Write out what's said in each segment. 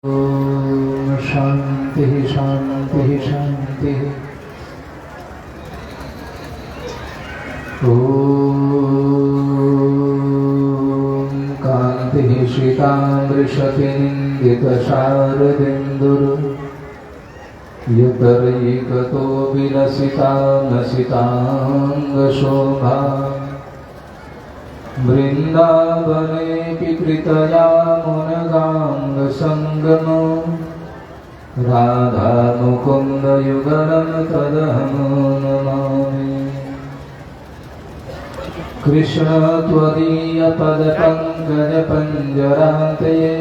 ओम शांति शांति शांति। ओम कांति शीतामृषतिनिन्दितशारदिन्दुर् युतरैकतो विलसिता नसिताङ्गशोभा वृन्दावनेऽपि कृतया मुनगाङ्गसङ्गमो राधामुकुन्दयुगलं तदहं नमामि। कृष्ण त्वदीयपदपङ्कजपञ्जरान्तये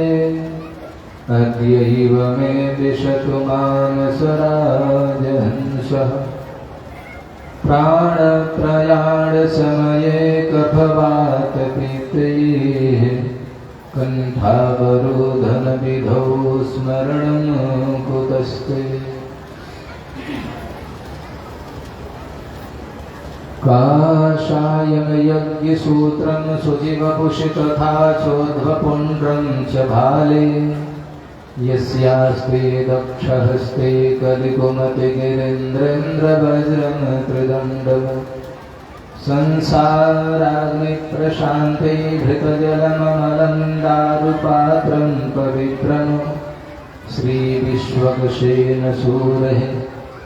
अद्यैव मे दिशतु मानसराजहंसः। प्राणप्रयाणसमये कफवातपित्तैः कण्ठावरोधनविधौ स्मरणं कुतस्ते। काषायं यज्ञसूत्रं सुजिवपुषि तथा चोद्भपुण्ड्रं च भाले यस्यास्ते दक्षहस्ते कलिकुमतिगिरीन्द्रेन्द्रवज्रं त्रिदण्डं संसाराग्निप्रशान्ते घृतजलममलं दारुपात्रं पवित्रं श्रीविश्वक्सेनसूरेः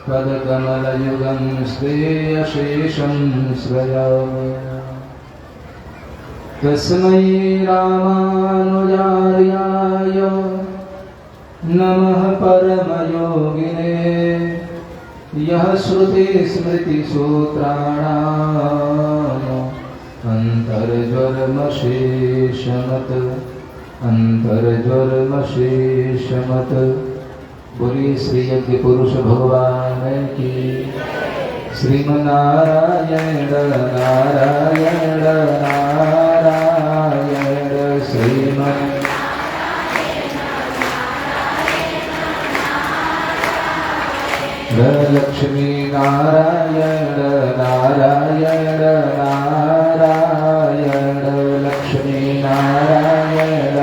पदकमलयुगं श्रेयशेषं श्रयामि। तस्मै रामानुजार्याय नमः परमयोगिने यः श्रुतिस्मृतिसूत्राणाम् अन्तर्ज्वरमशेषमत्। बोली श्री यज्ञ पुरुष भगवान की। श्रीमन्नारायण नारायण नारायण श्रीमन् लक्ष्मी नारायण नारायण नारायण लक्ष्मी नारायण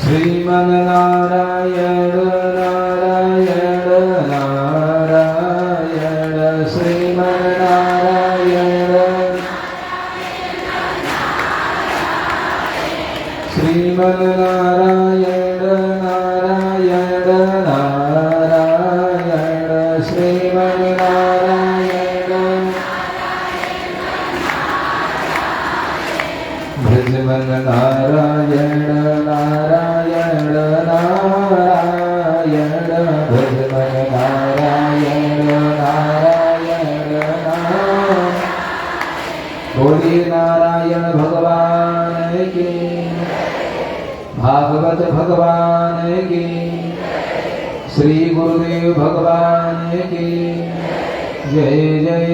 श्रीमन्नारायण नारायण नारायण श्रीमन्नारायण श्रीमन्नारायण नारायण नारायण श्रीमन्नारायण भजमन्नारायण नारायण नारायण भजमन्नारायण नारायण नारायण। बोलिए नारायण भगवान की। भागवत भगवान की। श्री गुरुदेव भगवान की जय जय।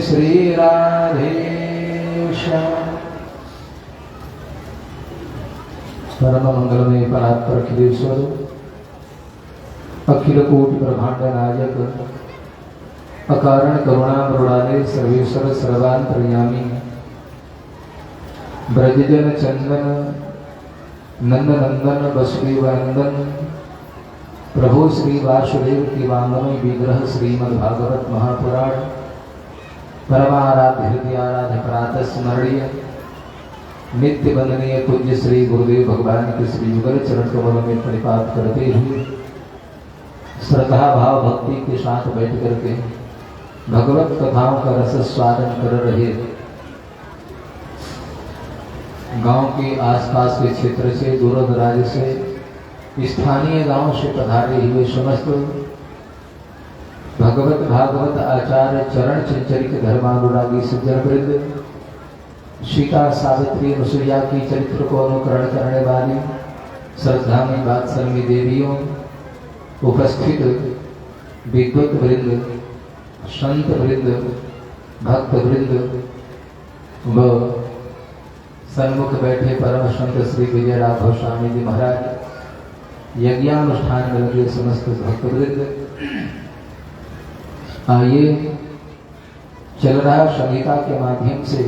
श्री राधेश्याम। परम मंगलमय परात्पर अखिलेश्वर अखिल कोटि ब्रह्मांड नायक अकारण करुणा मृणाले सर्वेश्वर सर्वांतर्यामी ब्रजजन चंदन नंद नंदन वसुदेवनंदन प्रभु श्री वासुदेव की वांगमय विग्रह श्रीमद्भागवत महापुराण परमाराध्य हृदयाराध्य प्रातः स्मरणीय नित्य वंदनीय पूज्य श्री गुरुदेव भगवान के श्री युगल चरण कमलों में प्रणिपात करते हुए श्रद्धा भाव भक्ति के साथ बैठ करके भगवत कथाओं का रस स्वादन कर रहे गांव के आसपास के क्षेत्र से दूर दराज से स्थानीय गांव से पधारे हुए समस्त भगवत भागवत आचार्य चरण चंचरित धर्मानुरागी सज्जन वृंद सीता सावित्री अनुसुईया की चरित्र को अनुकरण करने वाली श्रद्धा में वात्सल्य देवियों उपस्थित विद्वत वृंद संत वृंद भक्त वृंद व सन्मुख बैठे परम संत श्री विजय राघव स्वामी जी महाराज यज्ञानुष्ठान में लगे समस्त भक्त वृंद। आइए चल रहा संहिता के माध्यम से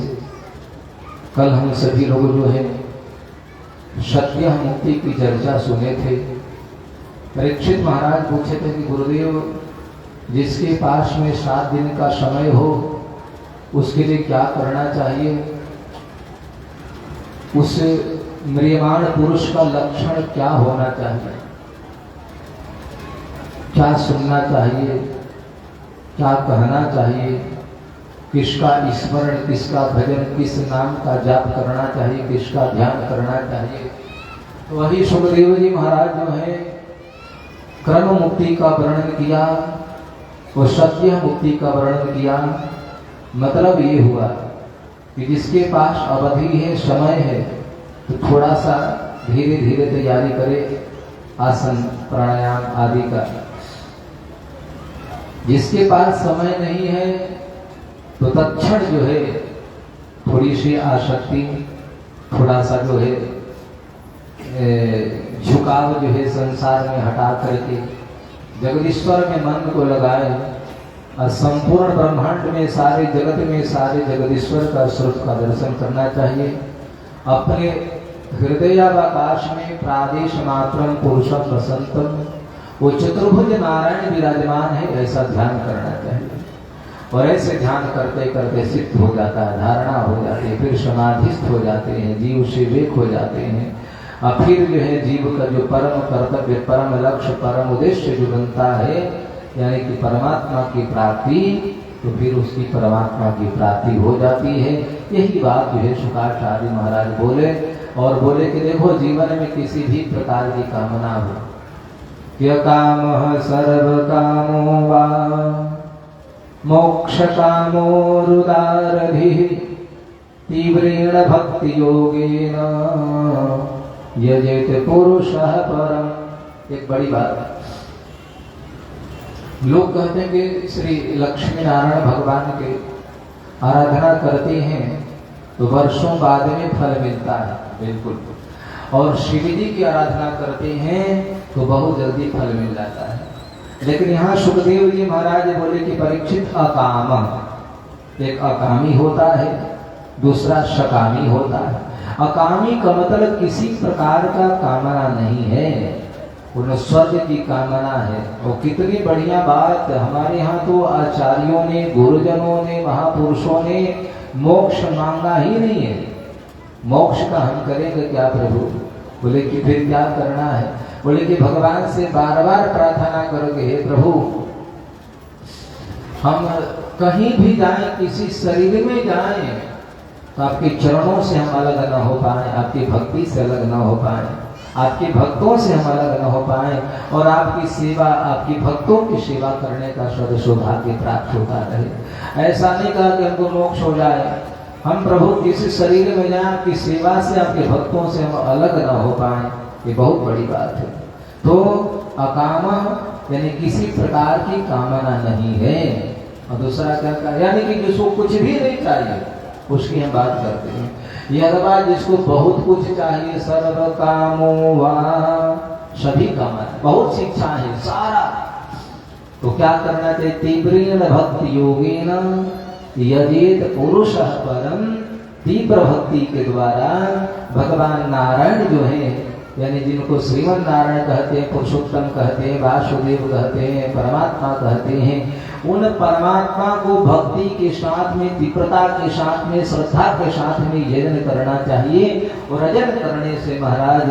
कल हम सभी लोग जो है सत्य मुक्ति की चर्चा सुने थे। परीक्षित महाराज पूछे थे कि गुरुदेव, जिसके पास में 7 दिन का समय हो उसके लिए क्या करना चाहिए? उस म्रियमाण पुरुष का लक्षण क्या होना चाहिए? क्या सुनना चाहिए? क्या कहना चाहिए? किसका स्मरण, किसका भजन, किस नाम का जाप करना चाहिए, किसका ध्यान करना चाहिए? तो वही सुखदेव जी महाराज जो है क्रम मुक्ति का वर्णन किया, वो सत्य मुक्ति का वर्णन किया। मतलब ये हुआ कि जिसके पास अवधि है, समय है, तो थोड़ा सा धीरे धीरे तैयारी करे आसन प्राणायाम आदि का। जिसके पास समय नहीं है तो तत्क्षण जो है थोड़ी सी आसक्ति, थोड़ा सा जो है झुकाव जो है संसार में हटा करके जगदीश्वर में मन को लगाए और संपूर्ण ब्रह्मांड में, सारे जगत में, सारे जगदीश्वर का स्वरूप का दर्शन करना चाहिए। अपने हृदयाकाश में प्रादेश मात्रम पुरुषम वसंतम, वो चतुर्भुज नारायण विराजमान है, ऐसा ध्यान करना चाहिए। और ऐसे ध्यान करते करते सिद्ध हो जाता है, धारणा हो जाती है, फिर समाधिस्थ हो जाते हैं, जीव से वेक हो जाते हैं। और फिर जो है जीव का जो परम कर्तव्य, परम लक्ष्य, परम उद्देश्य जो बनता है, यानी कि परमात्मा की प्राप्ति, तो फिर उसकी परमात्मा की प्राप्ति हो जाती है। यही बात जो है शुकाचार्य महाराज बोले। और बोले कि देखो, जीवन में किसी भी प्रकार की कामना हो, य कामः सर्व कामो वा मोक्ष कामोरुदारधिः तीव्रेण भक्ति योगेन यजेत पुरुषः परम। एक बड़ी बात है, लोग कहते हैं कि श्री लक्ष्मी नारायण भगवान के आराधना करते हैं तो वर्षों बाद में फल मिलता है, बिल्कुल। और शिव जी की आराधना करते हैं तो बहुत जल्दी फल मिल जाता है। लेकिन यहाँ सुखदेव जी महाराज बोले कि परीक्षित अकाम, एक अकामी होता है, दूसरा सकामी होता है। अकामी का मतलब किसी प्रकार का कामना नहीं है, उन्हें स्वर्ग की कामना है। और कितनी बढ़िया बात, हमारे यहाँ तो आचार्यों ने, गुरुजनों ने, महापुरुषों ने मोक्ष मांगा ही नहीं है। मोक्ष का हम करेंगे क्या प्रभु? बोले कि फिर क्या करना है? बोले कि भगवान से बार बार प्रार्थना करोगे, हे प्रभु हम कहीं भी जाएं, किसी शरीर में जाएं, तो आपके चरणों से हम अलग न हो पाए, आपकी भक्ति से अलग न हो पाए, आपके भक्तों से हम अलग न हो पाए, और आपकी सेवा, आपकी भक्तों की सेवा करने का सौभाग्य प्राप्त होता रहे। ऐसा नहीं कहा कि हमको मोक्ष हो जाए, हम प्रभु किसी शरीर में जाए, आपकी सेवा से, आपके भक्तों से हम अलग न हो पाए, ये बहुत बड़ी बात है। तो अकाम यानी किसी प्रकार की कामना नहीं है। और दूसरा क्या कहा, यानी कि जिसको कुछ भी नहीं चाहिए उसकी हम बात करते हैं। यह अथवा जिसको बहुत कुछ चाहिए, सर्व कामो वा, सभी कामना, बहुत शिक्षा है, सारा, तो क्या करना चाहिए? तीव्रेण भक्ति योगेन यजेत पुरुषः परम, तीव्र भक्ति के द्वारा भगवान नारायण जो है, यानी जिनको श्रीमन नारायण कहते हैं, पुरुषोत्तम कहते हैं, वासुदेव कहते हैं, परमात्मा कहते हैं, उन परमात्मा को भक्ति के साथ में, तीव्रता के साथ में, श्रद्धा के साथ में यजन करना चाहिए। और यजन करने से महाराज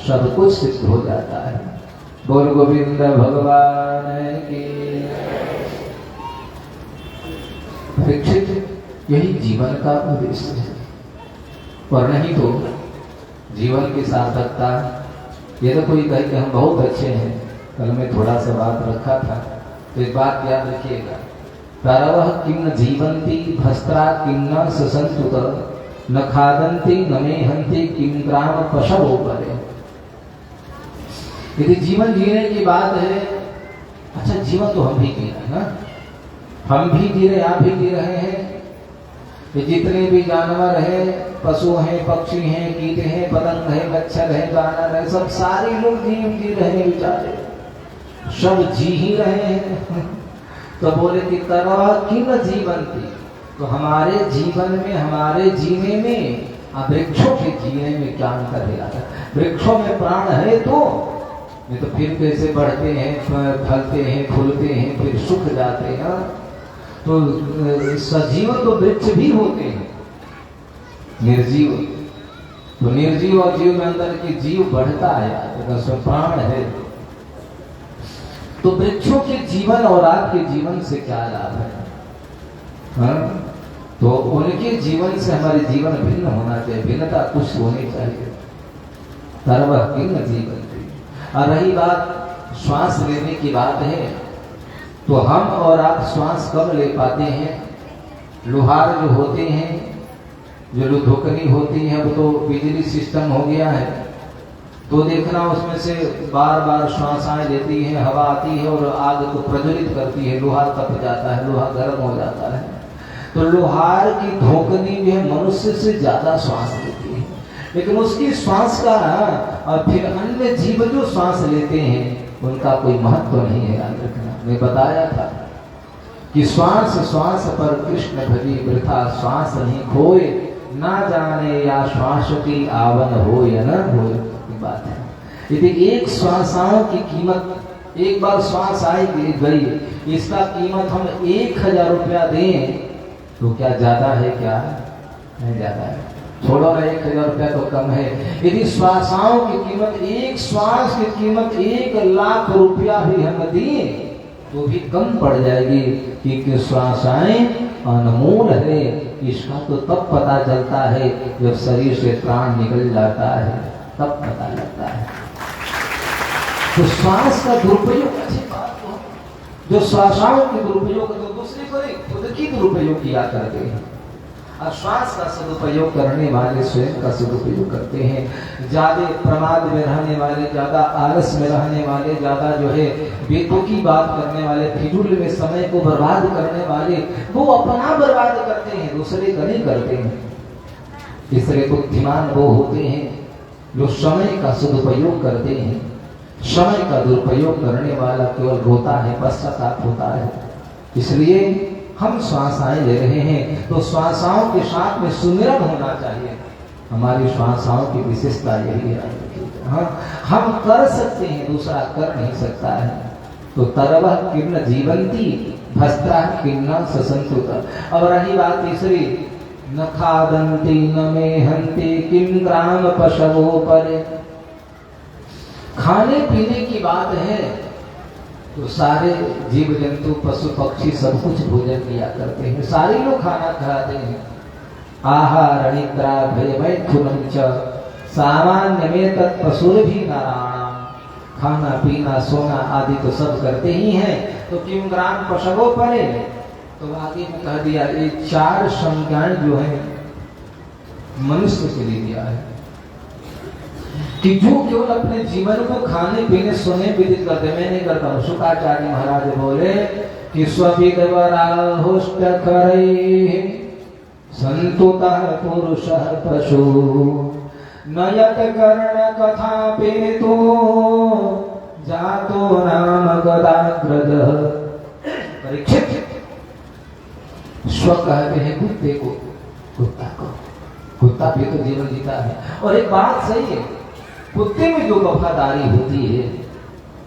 सब कुछ सिद्ध हो जाता है। बोल गोविंद भगवान की। परीक्षित, यही जीवन का उद्देश्य है, और नहीं तो जीवन की सार्थकता। ये तो कोई कहे कि हम बहुत अच्छे हैं, कल में थोड़ा सा बात रखा था, तो एक बात याद रखिएगा, तरवः किं न जीवन्ति भस्त्रा किं न ससन्तुत न खादन्ति न मेहन्ति किं ग्राम पशवो परे। यदि जीवन जीने की बात है, अच्छा जीवन तो हम भी जी रहे हैं ना, हम भी जी रहे, आप भी जी रहे हैं। ये जितने भी जानवर हैं, पशु हैं, पक्षी हैं, कीट हैं, पतंग है, मच्छर है, जानवर है, सब सारे लोग जी रहे हैं, बेचारे सब जी ही रहे हैं। तो बोले कि तरह किम जीवंती, तो हमारे जीवन में, हमारे जीने में अब वृक्षों के जीने में क्या अंतर है? वृक्षों में प्राण है तो नहीं तो फिर कैसे बढ़ते हैं, फलते हैं, फूलते हैं, फिर सूख जाते हैं। तो सजीव तो वृक्ष भी होते हैं, निर्जीव। तो निर्जीव और जीव में अंदर की जीव बढ़ता है, अगर उसमें प्राण है। तो वृक्षों के जीवन और आपके जीवन से क्या लाभ है? हाँ? तो उनके जीवन से हमारे जीवन भिन्न होना चाहिए, भिन्नता कुछ होनी चाहिए। सर्वभिन्न जीवन थी। और रही बात श्वास लेने की बात है, तो हम और आप श्वास कब ले पाते हैं? लोहार जो होते हैं, जो लुधुकनी होती है, वो तो बिजली सिस्टम हो गया है, तो देखना उसमें से बार बार श्वासाएं लेती है, हवा आती है और आग को प्रज्वलित करती है, लोहा तप जाता है, लोहा गर्म हो जाता है। तो लोहार की धोकनी जो है मनुष्य से ज्यादा श्वास लेती है, लेकिन उसकी श्वास का और फिर अन्य जीव जो श्वास लेते हैं उनका कोई महत्व नहीं है। याद रखना, मैं बताया था कि श्वास श्वास पर कृष्ण भजी वृथा श्वास नहीं खोए, ना जाने या श्वास की आवन हो या न हो। बात है, यदि एक श्वासाओं की कीमत, एक बार श्वास आई गई, इसका कीमत हम 1000 रुपया दें तो क्या ज्यादा है? क्या नहीं ज्यादा है, छोड़ो ना, 1000 रुपया तो कम है। यदि श्वासाओं की कीमत, एक श्वास की कीमत 1,00,000 रुपया भी हम दिए तो भी कम पड़ जाएगी, क्योंकि श्वासाएं अनमोल है। इसका तो तब पता चलता है जब शरीर से प्राण निकल जाता है, तब पता लगता है। तो श्वास का दुरुपयोग अच्छी बात हो, जो श्वासाओं के दुरुपयोग तो दूसरे को नहीं, खुद की दुरुपयोग किया करते हैं। और श्वास का सदुपयोग करने वाले स्वयं का सदुपयोग करते हैं। ज्यादा प्रमाद में रहने वाले, ज्यादा आलस में रहने वाले, ज्यादा जो है बेतुकी की बात करने वाले, फिजूल में समय को बर्बाद करने वाले, वो अपना बर्बाद करते हैं, दूसरे का नहीं करते हैं। इसलिए बुद्धिमान वो होते हैं जो समय का सदुपयोग करते हैं। समय का दुरुपयोग करने वाला केवल रोता है, पश्चाताप होता है। इसलिए हम श्वासाएं ले रहे हैं तो श्वासाओं के साथ में सुमिरन होना चाहिए। हमारी श्वासाओं की विशेषता यही है। हाँ, हम कर सकते हैं, दूसरा कर नहीं सकता है। तो तरवह किर्ण जीवंती भस्त्रा किर्ण ससंतुत। अब रही बात तीसरी, न खादंती न मेहंती किम ग्राम पशवो परे। खाने पीने की बात है तो सारे जीव जंतु पशु पक्षी सब कुछ भोजन किया करते हैं, सारे लोग खाना खाते हैं। आहार निद्रा भय मैथुनम च सामान्य में तत्पशुर भी नारायण। खाना पीना सोना आदि तो सब करते ही हैं, तो किम ग्राम पशवो परे। तो आगे में कह दिया ये 4 संज्ञाएं जो है मनुष्य के लिए दिया है कि जो केवल अपने जीवन को खाने पीने सोने विदित करते, मैं नहीं करता हूँ। शुक्राचार्य महाराज बोले कि स्वविदवराहुष्ट करे संतुतः पुरुषः पशु नयत कर्ण कथा पेतो जातो नाम गदाग्रद। परीक्षित स्व कहते हैं कुत्ते को, कुत्ता भी तो जीवन जीता है। और एक बात सही है, कुत्ते में जो वफादारी होती है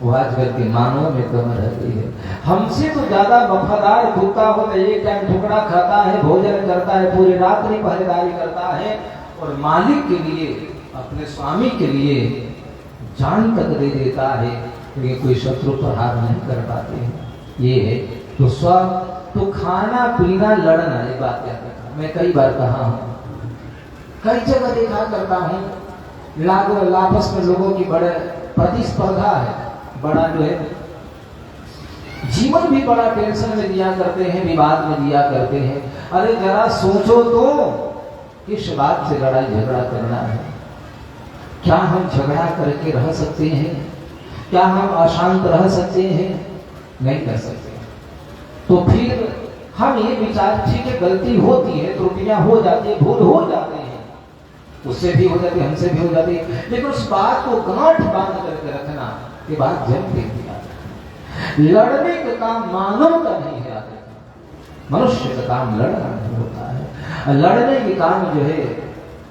वो आजकल के मानव में कम रहती है। हमसे तो ज्यादा वफादार कुत्ता होता है, एक टाइम टुकड़ा खाता है, भोजन करता है, पूरी रात्रि पहरेदारी करता है और मालिक के लिए, अपने स्वामी के लिए जान तक दे देता है, लेकिन कोई शत्रु प्रहार नहीं कर पाते हैं। ये है तो स्व, तो खाना पीना लड़ना, ये बात याद रखना। मैं कई बार कहा हूँ, कई जगह देखा करता हूँ, आपस में लोगों की बड़े प्रतिस्पर्धा है, बड़ा जो है जीवन भी बड़ा टेंशन में दिया करते हैं, विवाद में दिया करते हैं। अरे जरा सोचो तो किस बात से लड़ाई झगड़ा करना है? क्या हम झगड़ा करके रह सकते हैं? क्या हम अशांत रह सकते हैं? नहीं कर सकते। तो फिर हम ये विचार, ठीक है गलती होती है, त्रुटियां हो जाती है, भूल हो जाते हैं, उससे भी हो जाती है, हमसे भी हो जाती है, लेकिन उस बात को गांठ बांध करके रखना के बाद जन्म दे दिया। लड़ने का काम मानव का नहीं है, मनुष्य का काम लड़ना नहीं होता है। लड़ने के काम जो है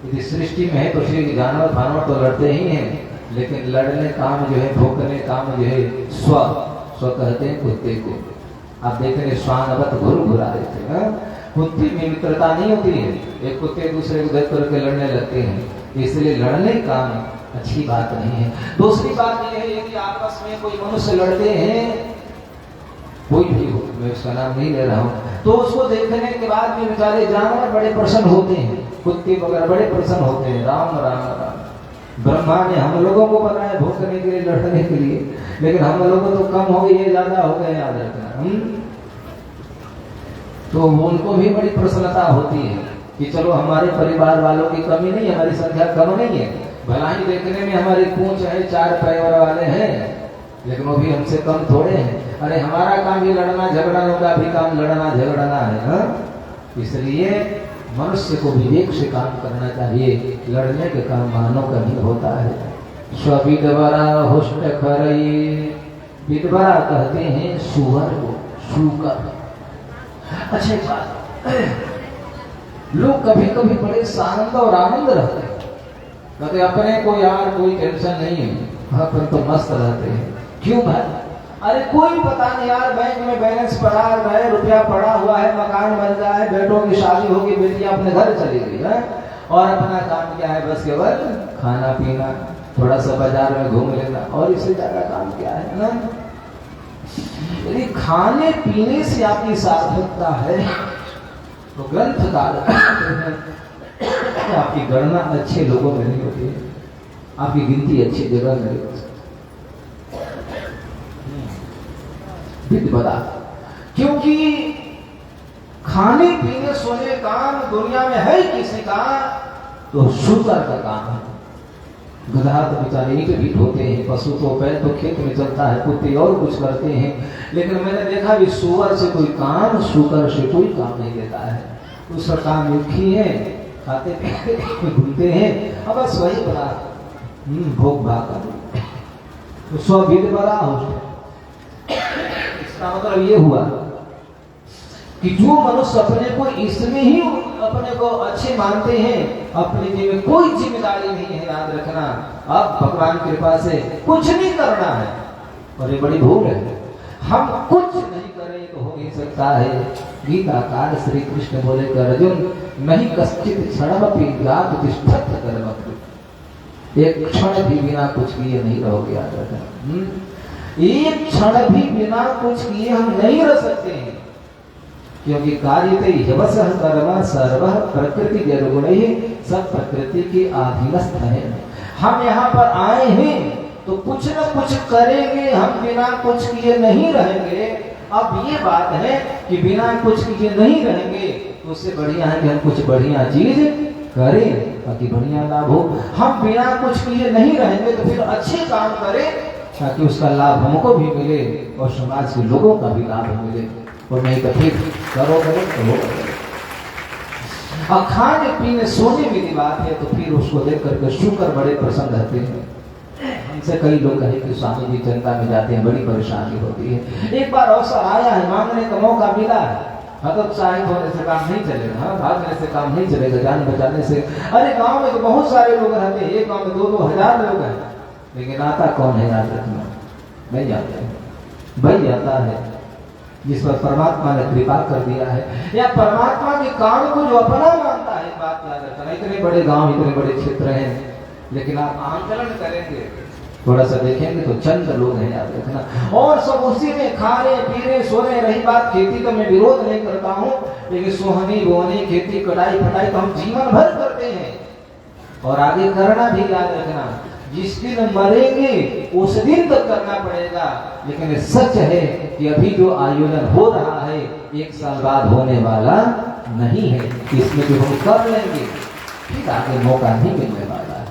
यदि सृष्टि में है तो ठीक, जानवर फानवर तो लड़ते ही हैं, लेकिन लड़ने काम जो है, भोंकने काम जो है, स्व कहते हैं कुत्ते को। आप देखेंगे श्वानवत घुर घुरा देते हैं, कुत्ते में मित्रता नहीं होती है, एक कुत्ते दूसरे को देख करके लड़ने लगते हैं, इसलिए लड़ने काम अच्छी बात नहीं है। दूसरी बात यह है कि आपस में कोई मनुष्य लड़ते हैं, कोई भी हो, मैं उसका नाम नहीं ले रहा हूँ, तो उसको देखने के बाद में बेचारे जानवर बड़े प्रसन्न होते हैं, कुत्ते वगैरह बड़े प्रसन्न होते हैं। राम राम राम। ब्रह्मा ने हम लोगों को बनाया भोंकने के लिए, लड़ने के लिए, लेकिन हम लोगों तो कम हो गए, ये ज्यादा हो गए, याद रखना। तो उनको भी बड़ी प्रसन्नता होती है कि चलो हमारे परिवार वालों की कमी नहीं, हमारी संख्या कम नहीं है, भला ही देखने में हमारी पूंछ है, 4 पैर वाले हैं, लेकिन वो भी हमसे कम थोड़े हैं। अरे हमारा काम भी लड़ना झगड़ना, का भी काम लड़ना झगड़ना है, हाँ? इसलिए मनुष्य को विवेक से काम करना चाहिए, लड़ने का काम मानव का नहीं होता है। स्विदवरा हुष्ट खरई, विदवरा कहते हैं सुअर को, शूकर। अच्छा एक बात, लोग कभी कभी बड़े शांत और आनंद रहते हैं, कहते अपने को यार कोई टेंशन नहीं है, अपन तो मस्त रहते हैं। क्यों भाई? अरे कोई पता नहीं यार, बैंक में बैलेंस पड़ा है, रुपया पड़ा हुआ है, मकान बन रहा है, बेटों की शादी होगी, बेटियां अपने घर चली गई है, और अपना काम क्या है? बस केवल खाना पीना, थोड़ा सा बाजार में घूम लेना, और इससे ज्यादा काम क्या है ना? यदि खाने पीने से आपकी सार्थकता है तो ग्रंथकार आपकी गणना अच्छे लोगों में नहीं होती है, आपकी गिनती अच्छी जगह में नहीं होती। बता, क्योंकि खाने पीने सोने काम दुनिया में है किसी का, तो शूकर का काम है। गधा तो बेचारे ईंट भी ढोते हैं, पशु तो पैर तो खेत में चलता है, कुत्ते और कुछ करते हैं, लेकिन मैंने देखा भी सुअर से कोई काम, शूकर से कोई काम नहीं लेता है। उसका काम एक ही है, खाते पीते घूमते हैं, अब बस वही बड़ा भोग भाग कर, तो स्विद बड़ा हो। इसका मतलब ये हुआ कि जो मनुष्य अपने को इसमें ही अपने को अच्छे मानते हैं, अपने जीवन में कोई जिम्मेदारी नहीं है, याद रखना, अब भगवान की कृपा से कुछ नहीं करना है, और ये बड़ी भूल है। हम कुछ नहीं करें तो हो नहीं सकता है। गीताकार श्री कृष्ण बोले कि अर्जुन, नहीं कश्चित क्षणमपि जात तिष्ठत कर्मकृत्, एक क्षण भी बिना कुछ किए नहीं रहोगे, याद रखना। एक क्षण भी बिना कुछ किए हम नहीं रह सकते हैं, क्योंकि कार्यते ह्यवसः कर्म सर्वः प्रकृति निर्गुणैः, सब प्रकृति के अधीनस्थ है। हम यहाँ पर आए हैं तो कुछ न कुछ करेंगे, हम बिना कुछ किए नहीं रहेंगे। अब ये बात है कि बिना कुछ किए नहीं रहेंगे तो उससे बढ़िया है कि हम कुछ बढ़िया चीज करें ताकि बढ़िया लाभ हो। हम बिना कुछ किए नहीं रहेंगे तो फिर अच्छे काम करें ताकि उसका लाभ हमको भी मिले और समाज के लोगों का भी लाभ मिले, और नहीं तो फिर करो करो। और खाने पीने सोने की बात है तो फिर उसको देख करके शूकर बड़े प्रसन्न रहते हैं। हमसे कई लोग कहे कि स्वामी जी चिंता में जाते हैं, बड़ी परेशानी होती है। एक बार अवसर आया है, मांगने का मौका मिला है, हतोत्साहित होने से काम नहीं चलेगा, भागने से काम नहीं चलेगा, जान बचाने से। अरे गांव में तो बहुत सारे लोग रहते हैं, एक गांव में 2-2 हजार लोग हैं, लेकिन आता कौन है, याद रखना, नहीं जाते हैं। वही आता है जिस पर परमात्मा ने कृपा कर दिया है, या परमात्मा के काम को जो अपना मानता है। बात याद रखना, इतने बड़े गांव, इतने बड़े क्षेत्र हैं, लेकिन आप आंकलन करेंगे, थोड़ा सा देखेंगे तो चंद लोग हैं, याद रखना, और सब उसी में खा रहे पी रहे सो रहे। रही बात खेती का, मैं विरोध नहीं करता हूँ, लेकिन सोहनी बोनी खेती कटाई फटाई तो हम जीवन भर करते हैं और आगे करना भी, याद रखना। जिस दिन मरेंगे उस दिन तक करना पड़ेगा, लेकिन सच है कि अभी जो आयोजन हो रहा है 1 साल बाद होने वाला नहीं है, इसमें जो हम कर लेंगे फिर आगे मौका नहीं मिलने वाला है।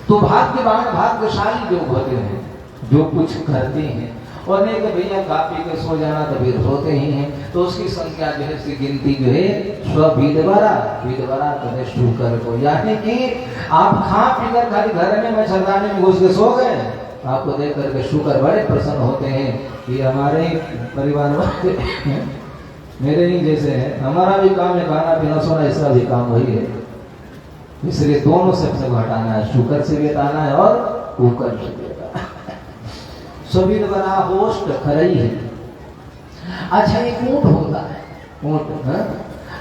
तो भाग्यवान भाग्यशाली लोग होते हैं जो कुछ करते हैं, और नहीं तो भैया खा पी के सो जाना तो फिर सोते ही हैं, तो उसकी संख्या जो है, उसकी गिनती जो है स्विदवरा कहे शूकर को। यानी कि आप खा पीकर खाली घर में मच्छरदानी में घुस के सो गए, आपको देख करके शूकर बड़े प्रसन्न होते हैं कि हमारे परिवार वाले मेरे ही जैसे हैं, हमारा भी काम है खाना पीना सोना, इसका भी काम वही है। इसलिए दोनों शब्द को हटाना है, शुकर से भी हटाना है और कुकर से भी हटाना है। सभी बना होस्ट खरई है। अच्छा एक ऊंट होता है, ऊंट है?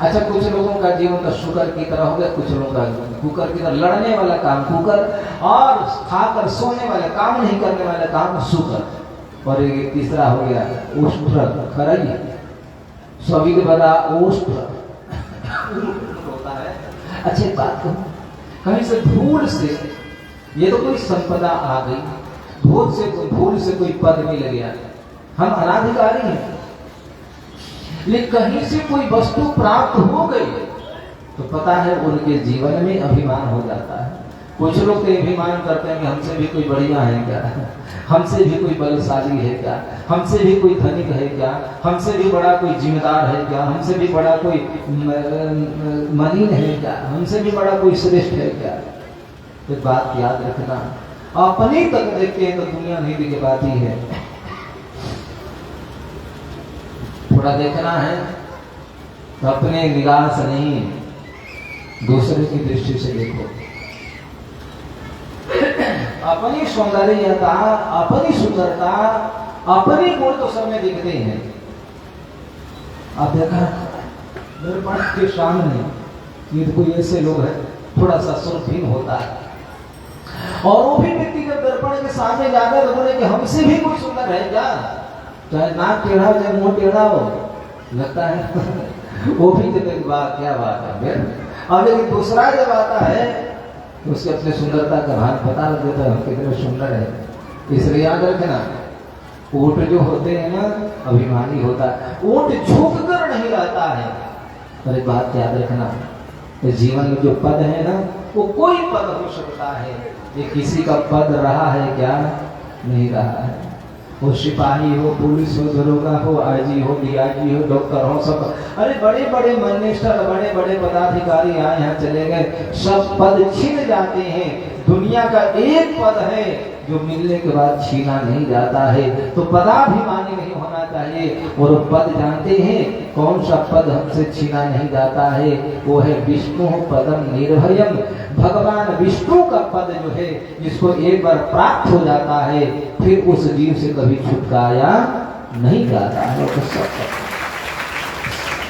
अच्छा कुछ लोगों का जीवन का शुकर की तरह हो गया, कुछ लोगों का कुकर की तरह, लड़ने वाला काम कुकर और खाकर सोने वाला काम नहीं करने वाला काम शुकर, और एक तीसरा हो गया उष्ट्र खरई। सभी बड़ा उष्ट्र होता है। अच्छा एक बात कहूं, कहीं से भूल से ये तो कोई संपदा आ गई, भूल से कोई पद मिल गया, हम अनाधिकारी हैं, लेकिन कहीं से कोई वस्तु प्राप्त हो गई तो पता है उनके जीवन में अभिमान हो जाता है। कुछ लोग तो अभिमान करते हैं कि हमसे भी कोई बढ़िया है क्या, हमसे भी कोई बलशाली है क्या, हमसे भी कोई धनिक है क्या, हमसे भी बड़ा कोई जिम्मेदार है क्या, हमसे भी बड़ा कोई मनीन है क्या, हमसे भी बड़ा कोई श्रेष्ठ है क्या। तो बात याद रखना, अपनी तक देखते हैं तो दुनिया नहीं दिख पाती है, थोड़ा देखना है तो अपने निगाह से नहीं दूसरे की दृष्टि से देखो। अपनी सौंदर्यता, अपनी सुंदरता, अपने गुण तो सब में दिखते हैं। आप देखा दर्पण के सामने ये तो कोई ऐसे लोग हैं थोड़ा सा सुरभीन होता है, और वो भी व्यक्ति जब दर्पण के सामने जाकर तो बोले कि हमसे भी कोई सुंदर है क्या, चाहे नाक टेढ़ा हो चाहे मुंह टेढ़ा हो, लगता है वो भी जब बात क्या बात है। और लेकिन दूसरा जब आता है तो उसके अपने सुंदरता का भान पता लग जाता है हम कितने सुंदर है। इसलिए याद रखना, ऊंट जो होते हैं ना अभिमानी होता है, ऊंट झुक कर नहीं रहता है। और एक बात याद रखना, जीवन में जो पद है ना वो कोई पद हो सकता है, ये किसी का पद रहा है क्या, नहीं रहा है। वो सिपाही हो, पुलिस हो, दरोगा हो, आईजी हो, डीआईजी हो, डॉक्टर हो, सब अरे बड़े बड़े मिनिस्टर, बड़े बड़े पदाधिकारी आए यहाँ चले गए, सब पद छीन जाते हैं। दुनिया का एक पद है जो मिलने के बाद छीना नहीं जाता है, तो पदाभिमानी नहीं होना चाहिए। और पद जानते हैं कौन सा पद हमसे छीना नहीं जाता है, वो है विष्णु पदम निर्भयम। भगवान विष्णु का पद जो है जिसको एक बार प्राप्त हो जाता है फिर उस जीव से कभी छुटकारा नहीं जाता है। तो सब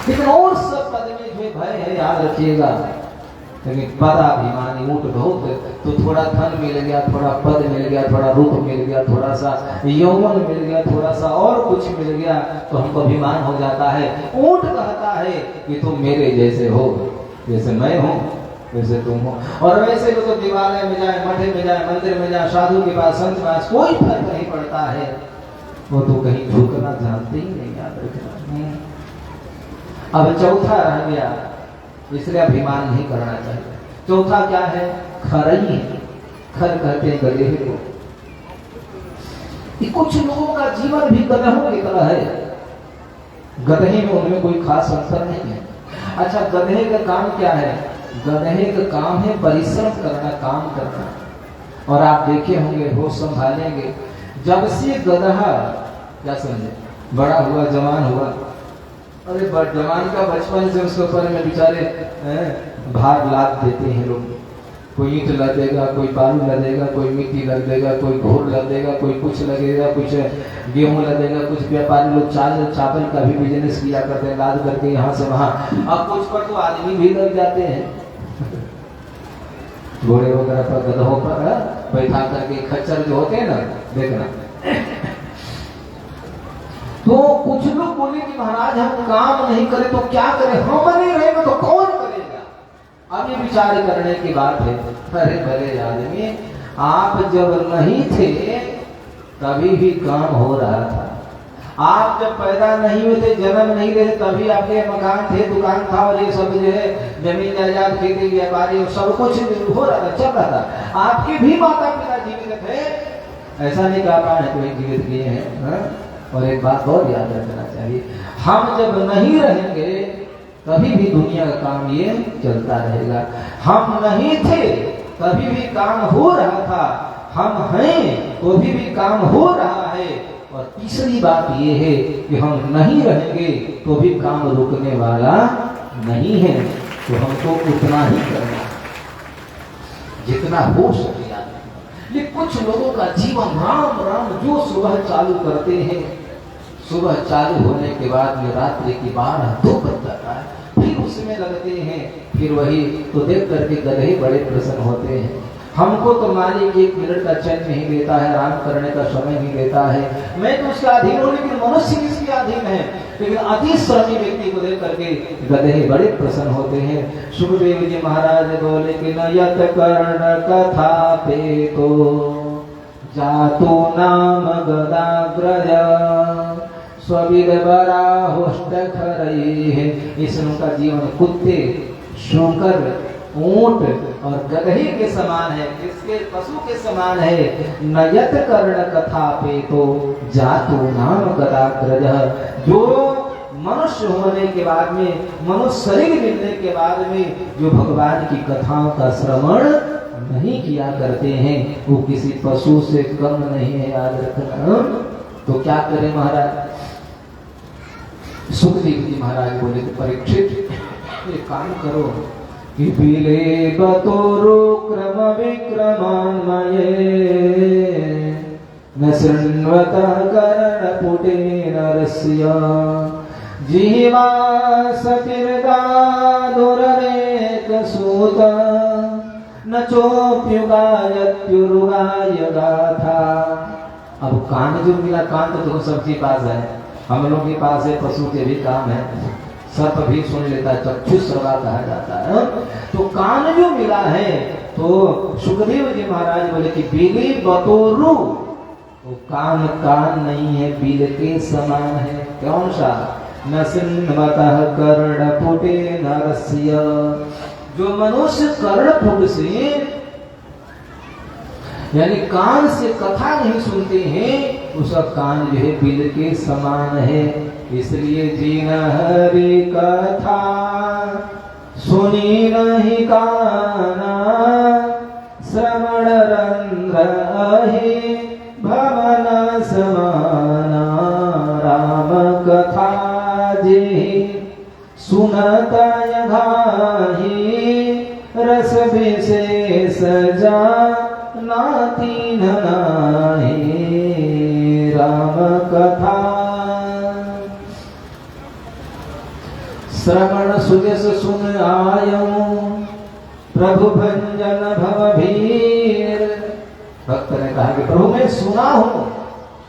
लेकिन और सब पद में जो भय है याद रखिएगा, लेकिन पदाभिमानी ऊंट बहुत, तो थोड़ा धन मिल गया, थोड़ा पद मिल गया, थोड़ा रूप मिल गया, थोड़ा सा यौवन मिल गया, थोड़ा सा और कुछ मिल गया तो हमको अभिमान हो जाता है। ऊंट कहता है कि तुम मेरे जैसे हो, जैसे मैं हूँ वैसे तुम हो। और वैसे तो देवालय में जाए, मठे में जाए, मंदिर में जाए, साधु के पास, संत के पास कोई फर्क नहीं पड़ता है, वो तो कहीं झुकना जानते ही नहीं, याद रखना। अब चौथा रह गया, इसलिए अभिमान नहीं करना चाहिए। चौथा क्या है, खरई। खर कहते हैं गधे को। कुछ लोगों का जीवन भी गधों की तरह है, गधे में उनमें कोई खास अंतर नहीं है। अच्छा गधे का काम क्या है, गधे का काम है परिश्रम करना, काम करना। और आप देखे होंगे, होश संभालेंगे, जब से गधा क्या समझे बड़ा हुआ, जवान हुआ, अरे जवान का बचपन से उसके ऊपर में बेचारे भार लाद देते हैं लोग, कोई ईंट लग देगा, कोई बालू लग देगा, कोई मिट्टी लग देगा, कोई घोर लग देगा, कोई कुछ लगेगा, कुछ गेहूं लग देगा। कुछ व्यापारी लोग चावल का भी बिजनेस किया करते हैं, लाद करके यहाँ से वहाँ। अब कुछ पर तो आदमी भी लग जाते हैं, घोड़े वगैरह पर, गधों पर बैठा करके, खच्चर जो होते हैं ना, देखना। तो कुछ लोग बोले कि महाराज हम काम नहीं करें तो क्या करें, हम नहीं रहेंगे तो कौन करेगा। अब ये विचार करने की बात है। अरे भले आदमी, आप जब नहीं थे तभी भी काम हो रहा था, आप जब पैदा नहीं हुए थे, जन्म नहीं रहे तभी आपके मकान थे, दुकान था, और ये सब जो है जमीन जायदाद, खेती, व्यापारी, सब कुछ हो रहा था, चल रहा था। आपके भी माता पिता जीवित थे, ऐसा नहीं कहा पाए कोई जीवित किए हैं। और एक बात बहुत याद रखना चाहिए, हम जब नहीं रहेंगे तभी भी दुनिया का काम ये चलता रहेगा। हम नहीं थे तभी भी काम हो रहा था, हम हैं तो भी काम हो रहा है। और तीसरी बात ये है कि हम नहीं रहेंगे तो भी काम रुकने वाला नहीं है, तो हमको उतना ही करना। जितना हो सके आदमी। ये कुछ लोगों का जीवन राम राम जो सुबह चालू करते हैं, सुबह चालू होने के बाद में रात्रि की 12-2 बज जाता है, फिर उसमें लगते हैं, फिर वही तो देख करके गधे बड़े प्रसन्न होते हैं। हमको तो मालिक 1 मिनट का चैन नहीं देता है, आराम करने का समय नहीं देता है। मैं तो उसका अधीन हूँ, लेकिन मनुष्य किसके अधीन है? लेकिन अति श्रमी व्यक्ति को देख करके गधे बड़े प्रसन्न होते हैं। सुखदेव जी महाराज बोले कि नयत कर्ण कथा पे तो जातो नाम गदाग्रज स्वविद बरा होष्ट खरई। इसनु का जीवन कुत्ते, शूकर, ऊंट और गधे के समान है, इसके पशु के समान है। नयत कर्ण कथा पे तो जातु नाम गदाग्रज। जो मनुष्य होने के बाद में, मनुष्य शरीर मिलने के बाद में जो भगवान की कथाओं का श्रवण नहीं किया करते हैं, वो किसी पशु से कम नहीं है, याद रखना। तो क्या करें महाराज? सुखदेव जी महाराज बोले कि परीक्षित एक काम करो कि पीले बतोरो क्रम विक्रमान्मये न शृण्वतः कर्णपुटे नरस्य जिह्वा सतिर्दादुरनेकसूत न चोप्युगायत्युरुगाय गाथा। अब कान जो मिला, कान तो सबके पास है, हम लोग के पास है, पशु के भी काम है, सर्प भी सुन लेता है, चक्षु श्रवा कहा जाता है। तो कान जो मिला है, तो सुखदेव जी महाराज बोले कि बिली बतोरु, वो कान कान नहीं है, बिल के समान है। कौन सा? न सिन्वतः कर्णपुटे नरस्य। जो मनुष्य कर्णपुट से यानी कान से कथा नहीं सुनते हैं, उसका कान जो है बिल के समान है। इसलिए जिन हरि कथा सुनी नहीं काना श्रवण रंध्र अहि भवन समाना। राम कथा जे सुनता यघाहि रस विशेष जा नाती नाहि। राम कथा श्रवण सुजस सुन आयो प्रभु भंजन भवभीर। भक्त ने कहा कि प्रभु मैं सुना हूं,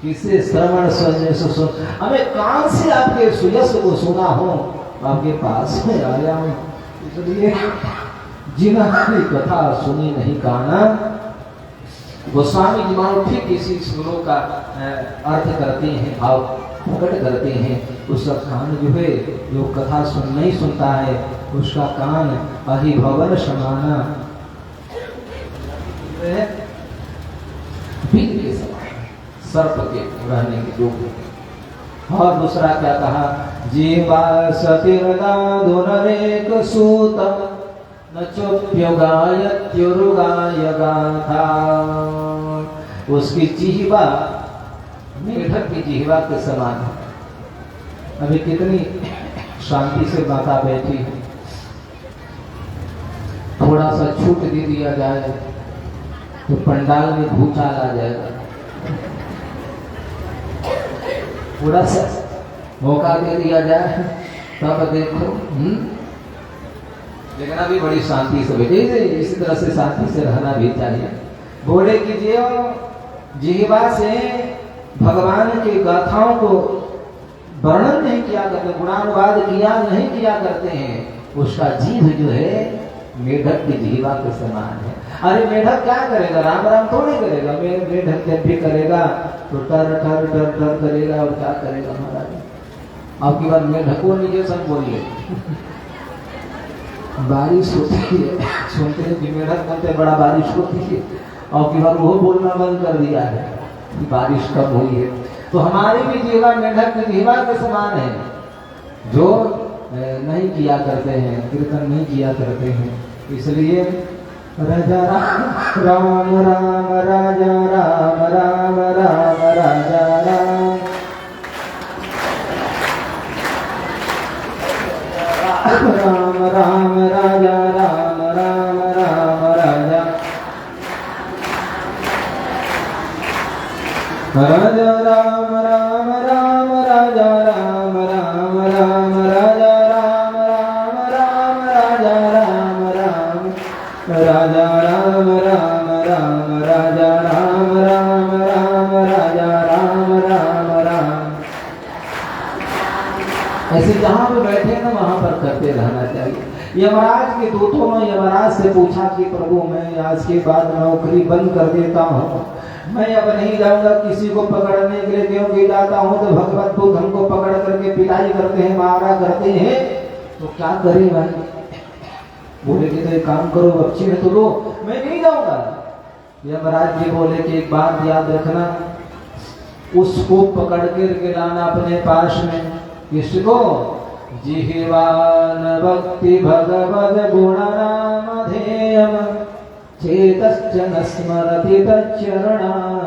किसे? श्रवण सुजस सुन, हमें कान से आपके सुजस को सुना हूं, आपके पास में आया हूं। इसलिए जिन्होंने कथा सुनी नहीं काना, गोस्वामी जी महाराज ठीक इसी श्लोक का अर्थ करते हैं, भाव प्रकट करते हैं। उसका कान जो है, जो कथा सुन नहीं सुनता है, उसका कान अहि भवन समाना, बिल के समान, सर्प के रहने के योग्य। और दूसरा क्या कहा? जीवा सतिर्दादुरनेक सूत न चोप्युगायत्युरुगाय गाथा। उसकी जिह्वा मेढक की जिह्वा के समान है। अभी कितनी शांति से माता बैठी, थोड़ा सा छूट दे दिया जाए तो पंडाल में भूचाल आ जाएगा। थोड़ा सा मौका दे दिया जाए तब देखो। लेकिन अभी बड़ी शांति से बैठे, इसी तरह से शांति से रहना भी चाहिए। बोले कि जिह्वा से भगवान की गाथाओं को वर्णन नहीं किया करते, गुणानुवाद किया नहीं किया करते हैं, उसका जीभ जो है मेढक की जिह्वा के समान है। अरे मेढक क्या करेगा? राम राम थोड़ी करेगा। मेढक जब भी करेगा तो टर टर टर टर करेगा, और क्या करेगा महाराज? आपकी बात मेढकों ने जैसा बोलिए, बारिश होती है, सुनते हैं कि मेढक बोलते बड़ा बारिश होती है, और की बार वो बोलना बंद कर दिया है कि बारिश कब हुई है। तो हमारी भी जीवा मेढक की जीवा के समान है, जो नहीं किया करते हैं, कीर्तन नहीं किया करते हैं। इसलिए राजा राम राम राम राजा राम राम राम राजा राम राम राम राजा राम राम राम राजा राजा राम राम राम राजा राम राम राम राजा राम राम राम राजा राम राम राजा राम राम राम राजा राम राम राम राजा राम राम राम। ऐसे जहां पे बैठे ना वहां पर करते रहना चाहिए। यमराज के दूतों ने यमराज से पूछा कि प्रभु मैं आज के बाद नौकरी बंद कर देता हूँ, मैं अब नहीं जाऊंगा किसी को पकड़ने के लिए, क्योंकि जाता हूँ तो भगवत दूत हमको पकड़ करके पिटाई करते हैं, मारा करते हैं, तो क्या करें भाई। बोले कि तो एक काम करो बच्चे में तो लो, मैं नहीं जाऊंगा। यमराज जी बोले कि एक बात याद रखना, उसको पकड़ के लाना अपने पास में। किसको? जिह्वान भक्ति भगवद गुण नाम ध्येयम चेतश्च न स्मरति तच्चरणारविन्दम्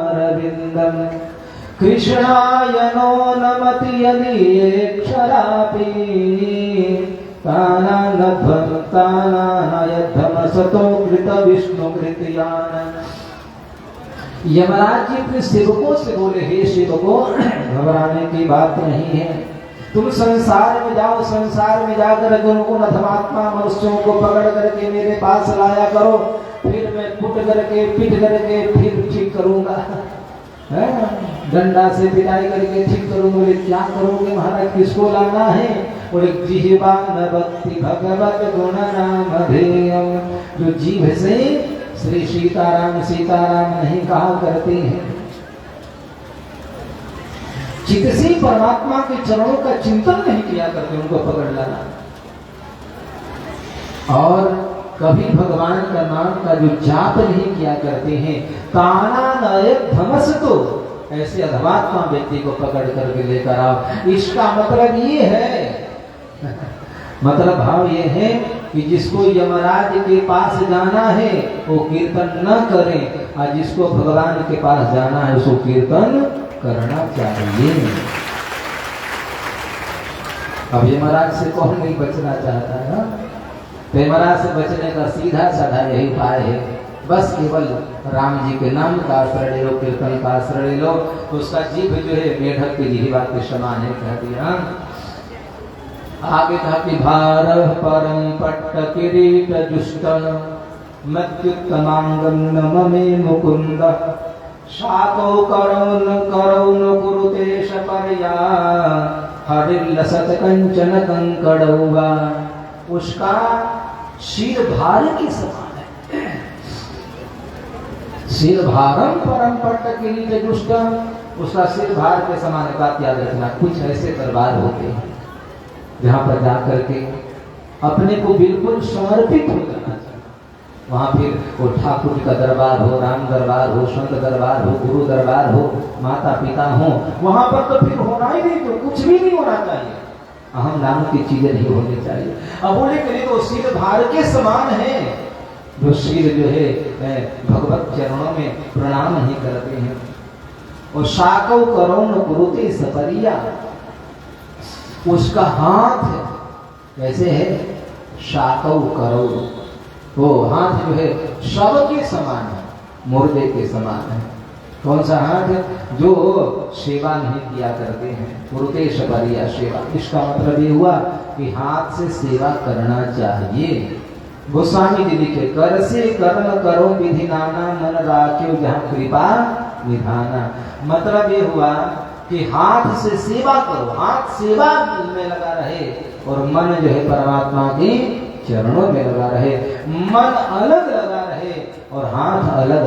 कृष्णाय नो नमति यदीक्षरापि तानानयध्वमसतो कृत विष्णुकृतयान। यमराज जी अपने सेवकों से बोले, हे सेवकों, घबराने की बात नहीं है, तुम संसार में जाओ, संसार में जाकर उनको अधमात्मा मनुष्यों को पकड़ करके मेरे पास लाया करो, फिर मैं कुट करके पीट करके फिर ठीक करूंगा, डंडा से पिटाई करके ठीक करूंगा। बोले क्या करोगे महाराज, किसको लाना है? बोले जिह्वान भक्ति भगवत गुण नाम ध्येयम, जो जीभ से श्री सीताराम सीताराम नहीं कहा करते हैं, चित्त से परमात्मा के चरणों का चिंतन नहीं किया करते, उनको पकड़ लाना। और कभी भगवान का नाम का जो जाप नहीं किया करते हैं, ताना नयत धमस, तो ऐसे अधमात्मा व्यक्ति को पकड़ करके लेकर आओ। इसका मतलब ये है मतलब भाव ये है कि जिसको यमराज के पास जाना है वो कीर्तन न करे, और जिसको भगवान के पास जाना है उसको कीर्तन करना चाहिए। अब यमराज से कौन नहीं बचना चाहता है? तो यमराज से बचने का सीधा साधा यही उपाय है, बस केवल राम जी के नाम का आश्रय ले लो, कीर्तन का आश्रय ले लो, तो उसका जीभ जो है मेढक की जिह्वा के समान है, कह दिया। आगे कहा कि भारः परम पट्ट किरीट जुष्ट मत्युत्तमांगम नममे मुकुंद शाको करोन करोन कुरुते शपर्या हरिल्लसत कंचन कंकड़ौवा। उसका शीर भार के समान है, शीर भारम परम पट्ट किरीट जुष्ट, उसका सिर भार के समान है। बात याद रखना, कुछ ऐसे दरबार होते हैं जहाँ पर जाकर के अपने को बिल्कुल समर्पित हो जाना चाहिए। वहाँ फिर वो ठाकुर का दरबार हो, राम दरबार हो, संत दरबार हो, गुरु दरबार हो, माता पिता हो, वहाँ पर तो फिर होना ही नहीं, तो कुछ भी नहीं होना चाहिए, अहम नाम की चीजें नहीं होनी चाहिए। अब बोले करिए तो सिर भार के समान है, जो सिर जो है भगवत चरणों में प्रणाम नहीं करते हैं। और शाकौ करोन कुरुते सपरिया, उसका हाथ कैसे है? शाकौ करो, वो हाथ जो है शव के समान है, मुर्दे के समान है। कौन सा हाथ? जो सेवा नहीं किया करते हैं, कुरुते सपरिया सेवा। इसका मतलब ये हुआ कि हाथ से सेवा करना चाहिए। गोस्वामी जी लिखे, कर से कर्म करो विधि नाना मन राख्यो जहाँ कृपा विधाना। मतलब ये हुआ कि हाथ से सेवा करो, हाथ सेवा में लगा रहे और मन जो है परमात्मा के चरणों में लगा रहे। मन अलग लगा रहे और हाथ अलग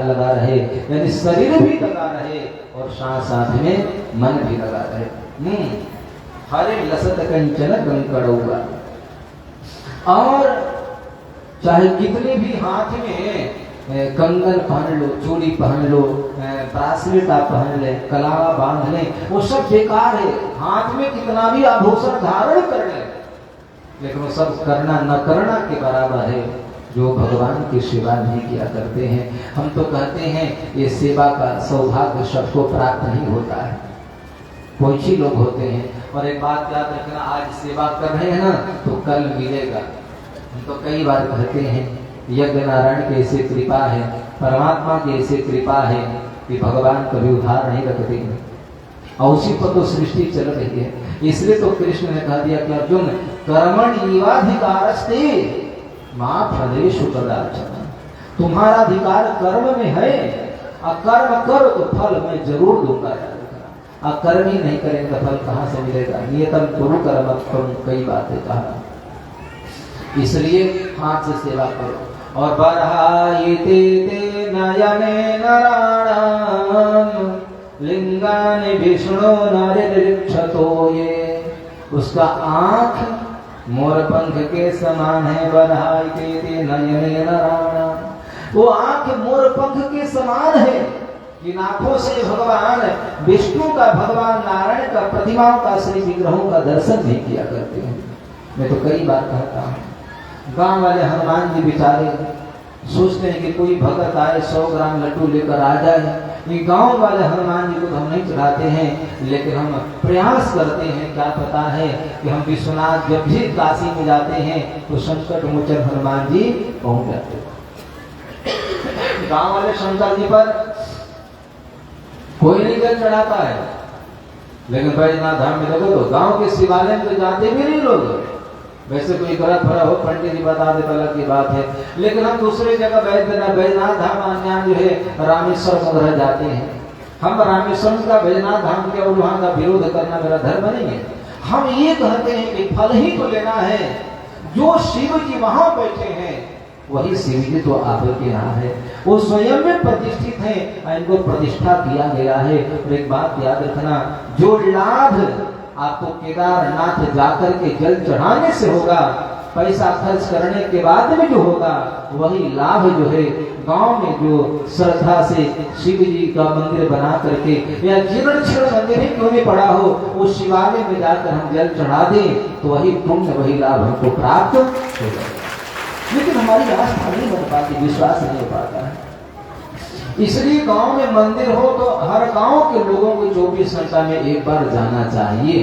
लगा रहे, यानी शरीर भी लगा रहे और साथ साथ में मन भी लगा रहे। हरे लसत कंचन कंकड़ौवा। और चाहे कितने भी हाथ में कंगन पहन लो, चूड़ी पहन लो, ब्रासलेट आप पहन ले, कलावा बांध ले, वो सब बेकार है। हाथ में कितना भी आभूषण धारण कर ले, लेकिन वो सब करना न करना के बराबर है जो भगवान की सेवा नहीं किया करते हैं। हम तो कहते हैं ये सेवा का सौभाग्य सबको प्राप्त नहीं होता है, कुछ ही लोग होते हैं। और एक बात याद रखना, आज सेवा कर रहे हैं ना तो कल मिलेगा। हम तो कई बार कहते हैं यज्ञ नारायण की ऐसी कृपा है परमात्मा की ऐसी कृपा है कि भगवान कभी उधार नहीं रखते हैं और उसी पर तो सृष्टि चल रही है। इसलिए तो कृष्ण ने कह दिया कि अर्जुन कर्मण्येवाधिकारस्ते मा फलेषु कदाचन, तुम्हारा अधिकार कर्म में है, अकर्म करो तो फल मैं जरूर दूंगा। अकर्म ही नहीं करेंगे तो फल कहाँ से मिलेगा। नियतम कुरु कर्म कई बातें कहा, इसलिए हाथ से सेवा करो। और बरहायते ते नयने नराणाम लिंगानि विष्णु नरिक्षतो ये, उसका आंख मोर पंख के समान है। बरहायते ते नयने नराणाम, वो आंख मोर पंख के समान है। इन आंखों से भगवान विष्णु का, भगवान नारायण का प्रतिमाओं का, श्री विग्रहों का दर्शन नहीं किया करते हैं। मैं तो कई बार कहता हूँ, गांव वाले हनुमान जी बेचारे सोचते हैं कि कोई भगत आए 100 ग्राम लड्डू लेकर आ जाए। ये गांव वाले हनुमान जी को तो हम नहीं चढ़ाते हैं, लेकिन हम प्रयास करते हैं। क्या पता है कि हम विश्वनाथ जब भी काशी में जाते हैं तो संकट मोचन हनुमान जी पहुंच जाते हैं। गांव वाले शंकर जी पर कोई नहीं जल चढ़ाता है, लेकिन बैजनाथ धाम में देखो तो गांव के शिवालय में तो जाते भी नहीं लोग। वैसे कोई गलत भरा हो पंडित जी बता दे तो अलग की बात है, लेकिन हम दूसरे जगह बैजनाथ धाम अन्यान जो है रामेश्वर वगैरह जाते हैं। हम रामेश्वर का बैजनाथ धाम के और वहां का विरोध करना मेरा धर्म नहीं है। हम ये कहते हैं कि फल ही तो लेना है। जो शिव जी वहां बैठे हैं वही शिव जी तो आपके यहाँ है, वो स्वयं में प्रतिष्ठित है, इनको प्रतिष्ठा किया गया है। और एक बात याद रखना, जो लाभ आपको केदारनाथ जाकर के जल चढ़ाने से होगा, पैसा खर्च करने के बाद में जो होगा, वही लाभ जो है गांव में जो श्रद्धा से शिव जी का मंदिर बना करके या जीर्ण क्षीर्ण मंदिर ही क्यों नहीं पड़ा हो, वो शिवालय में जाकर हम जल चढ़ा दें तो वही पुण्य, वही लाभ हमको प्राप्त होगा। लेकिन हमारी आस्था नहीं बन पाती, विश्वास नहीं हो पाता है। इसलिए गांव में मंदिर हो तो हर गांव के लोगों को 24 घंटा में एक बार जाना चाहिए।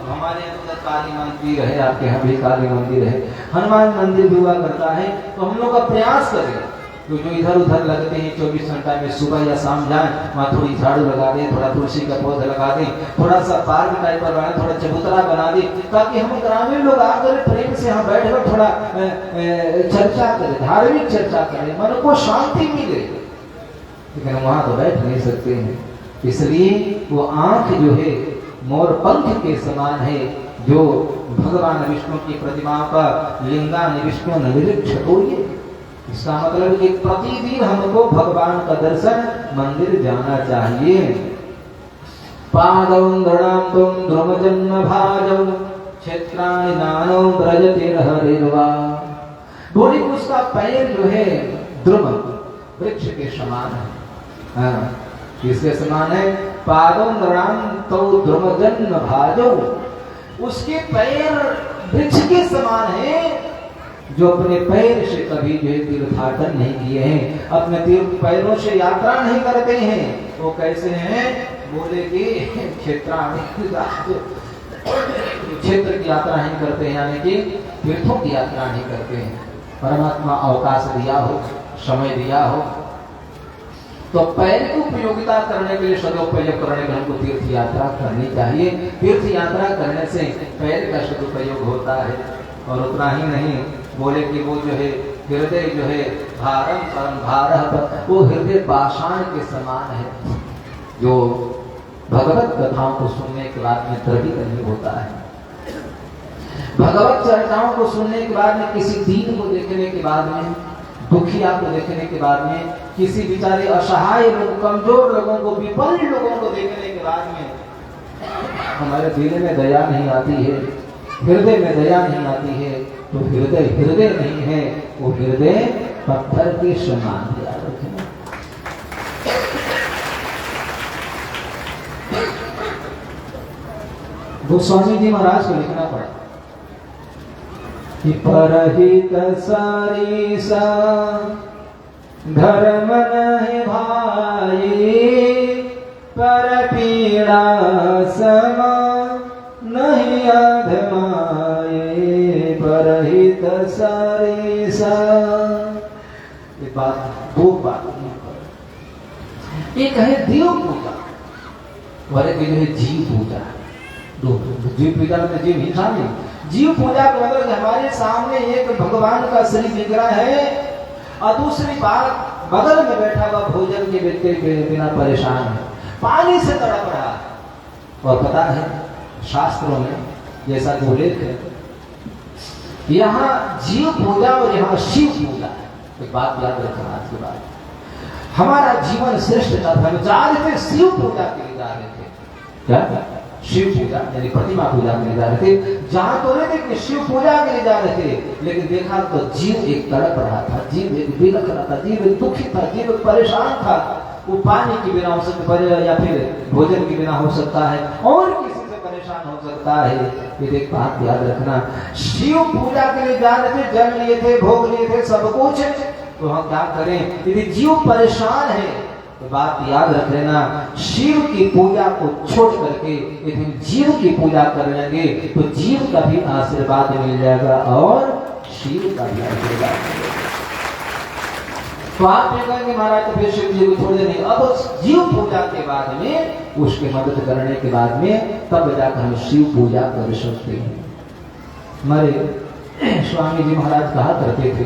हमारे यहाँ काली मंदिर है, आपके यहाँ भी काली मंदिर है, हनुमान मंदिर भी हुआ करता है, तो हम लोग का प्रयास करें तो जो इधर उधर लगते हैं 24 घंटा में सुबह या शाम जाए, वहाँ थोड़ी झाड़ू लगा दें, थोड़ा तुलसी का पौधा लगा दें, थोड़ा सा पार्क टाइप पर बनाए, थोड़ा चबूतरा बना दें, ताकि हम ग्रामीण लोग आकर प्रेम से यहाँ बैठकर थोड़ा चर्चा करें, धार्मिक चर्चा करें, मन को शांति मिले। लेकिन वहां तो बैठ नहीं सकते हैं, इसलिए वो आंख जो है मोर पंख के समान है, जो भगवान विष्णु की प्रतिमाओं का लिंगानि विष्णु निरीक्षतो ये। इसका मतलब कि प्रतिदिन हमको भगवान का दर्शन मंदिर जाना चाहिए। पादौ दृढां ध्रुवजन्म भाजौ क्षेत्राणि नानो ब्रजतिर्हरिर्वा। बोली उसका पैर जो है ध्रुव वृक्ष के समान है। किसके समान है? पादौ दृढां तौ ध्रुवजन्म भाजौ, उसके पैर वृक्ष के समान है, जो अपने पैर से कभी जो तीर्थाटन नहीं किए हैं, अपने पैरों से यात्रा नहीं करते हैं। वो कैसे हैं? बोले कि क्षेत्र की यात्रा नहीं करते हैं, यानी कि तीर्थों की यात्रा नहीं करते हैं। परमात्मा अवकाश दिया हो, समय दिया हो, तो पैर की उपयोगिता करने के लिए, सदुपयोग करने के लिए हमको तीर्थ यात्रा करनी चाहिए। तीर्थ यात्रा करने से पैर का सदुपयोग होता है। और उतना ही नहीं, बोले कि वो जो है हृदय जो है भारम परम भारह, वो हृदय पाषाण के समान है, जो भगवत कथाओं को सुनने के बाद में द्रवित नहीं होता है। भगवत चर्चाओं को सुनने के बाद में, किसी दीन को देखने के बाद में, दुखिया को देखने के बाद में, किसी बेचारे असहाय लोग, कमजोर लोगों को, विपन्न लोगों को देखने के बाद में हमारे दिल में दया नहीं आती है, हृदय में दया नहीं आती है, तो हृदय हृदय नहीं है, वो हृदय पत्थर के समान है। गोस्वामी जी महाराज को लिखना पड़ा कि परहित सारीसा धर्म नहीं भाई, पर पीड़ा सम नहीं अधमाए, परहित सारीसा। ये बात दो बात एक है देव पूजा और एक जो है जीव पूजा। दो जीव पूजा में जीव इंसान नहीं, जीव पूजा का मतलब हमारे सामने एक भगवान का श्री विग्रह है और दूसरी बात बगल में बैठा हुआ भोजन के व्यक्ति के बिना परेशान है, पानी से तड़प रहा है। और पता है शास्त्रों में जैसा कि उल्लेख है, यहाँ जीव पूजा और यहाँ शिव पूजा है। एक बात याद रखना आज के बाद, हमारा जीवन श्रेष्ठ था, हम जा रहे थे शिव पूजा के लिए जा रहे थे। क्या? शिव पूजा यानी प्रतिमा पूजा के लिए जा रहे थे। जहां तो रहे थे कि शिव पूजा के लिए जा रहे थे, लेकिन देखा तो जीव एक तड़प रहा था, जीव एक बिलख रहा था, जीव एक दुखी था, जीव एक परेशान था। वो पानी के बिना हो सकता है या फिर भोजन के बिना हो सकता है और किसी से परेशान हो सकता है। फिर एक बात याद रखना, शिव पूजा के लिए जा रहे थे, जल लिए थे, भोग लिए थे, सब कुछ, तो हम क्या करें? यदि जीव परेशान है तो बात याद रख लेना, शिव की पूजा को छोड़ करके यदि जीव की पूजा कर लेंगे तो जीव का भी आशीर्वाद मिल जाएगा और शिव का भी आशीर्वाद मिलेगा। तो आप ये कहेंगे महाराज तो फिर शिव जी को छोड़ देंगे। अब जीव पूजा के बाद में, उसके मदद करने के बाद में, तब जाकर हम शिव पूजा कर सकते हैं। हमारे स्वामी जी महाराज कहा करते थे,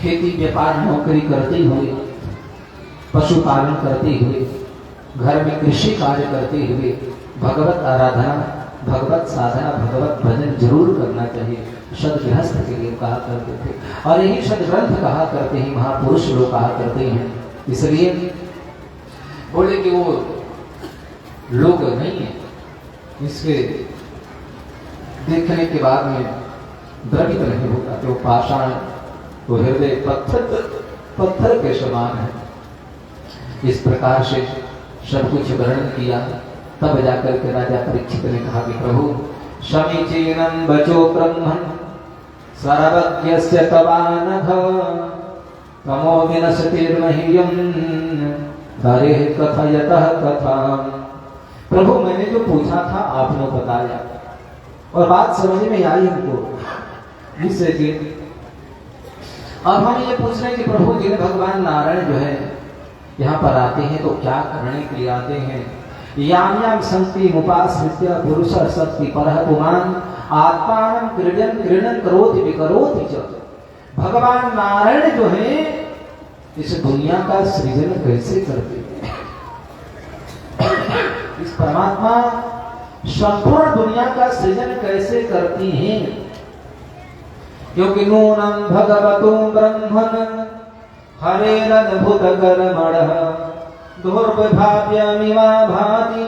खेती व्यापार नौकरी करते हुए, पशुपालन करते हुए, घर में कृषि कार्य करते हुए भगवत आराधना, भगवत साधना, भगवत भजन जरूर करना चाहिए। सदगृहस्थ के लिए कहा करते थे और यही सदग्रंथ कहा करते हैं, महापुरुष लोग कहा करते हैं। इसलिए बोले कि वो लोग नहीं है, इसके देखने के बाद में द्रवित नहीं होता, तो पाषाण, वो हृदय पत्थर के समान है। इस प्रकार से सब कुछ वर्णन किया। तब जाकर के राजा परीक्षित ने कहा कि प्रभु समीचीनं वचो ब्रह्मन् सर्वज्ञस्य तवानघ तमो विनशतिर्मह्यं हरेः कथयतः कथाम्। प्रभु मैंने जो पूछा था आपने बताया और बात समझ में आई हमको, जिससे कि अब हम ये पूछ रहे हैं कि प्रभु जी ने भगवान नारायण जो है यहाँ पर आते हैं तो क्या करने के लिए आते हैं? याम याम संति मुपाश्रित्य पुरुष शक्ति परः पुमान आत्मानं क्रीडन करोति विकरोति च। भगवान नारायण जो है इस दुनिया का सृजन कैसे करते हैं? इस परमात्मा संपूर्ण दुनिया का सृजन कैसे करती हैं? क्योंकि नूनं भगवतो ब्रह्मन् हरेरद्भुत कर्मणः दुर्विभाव्यमिवा भाति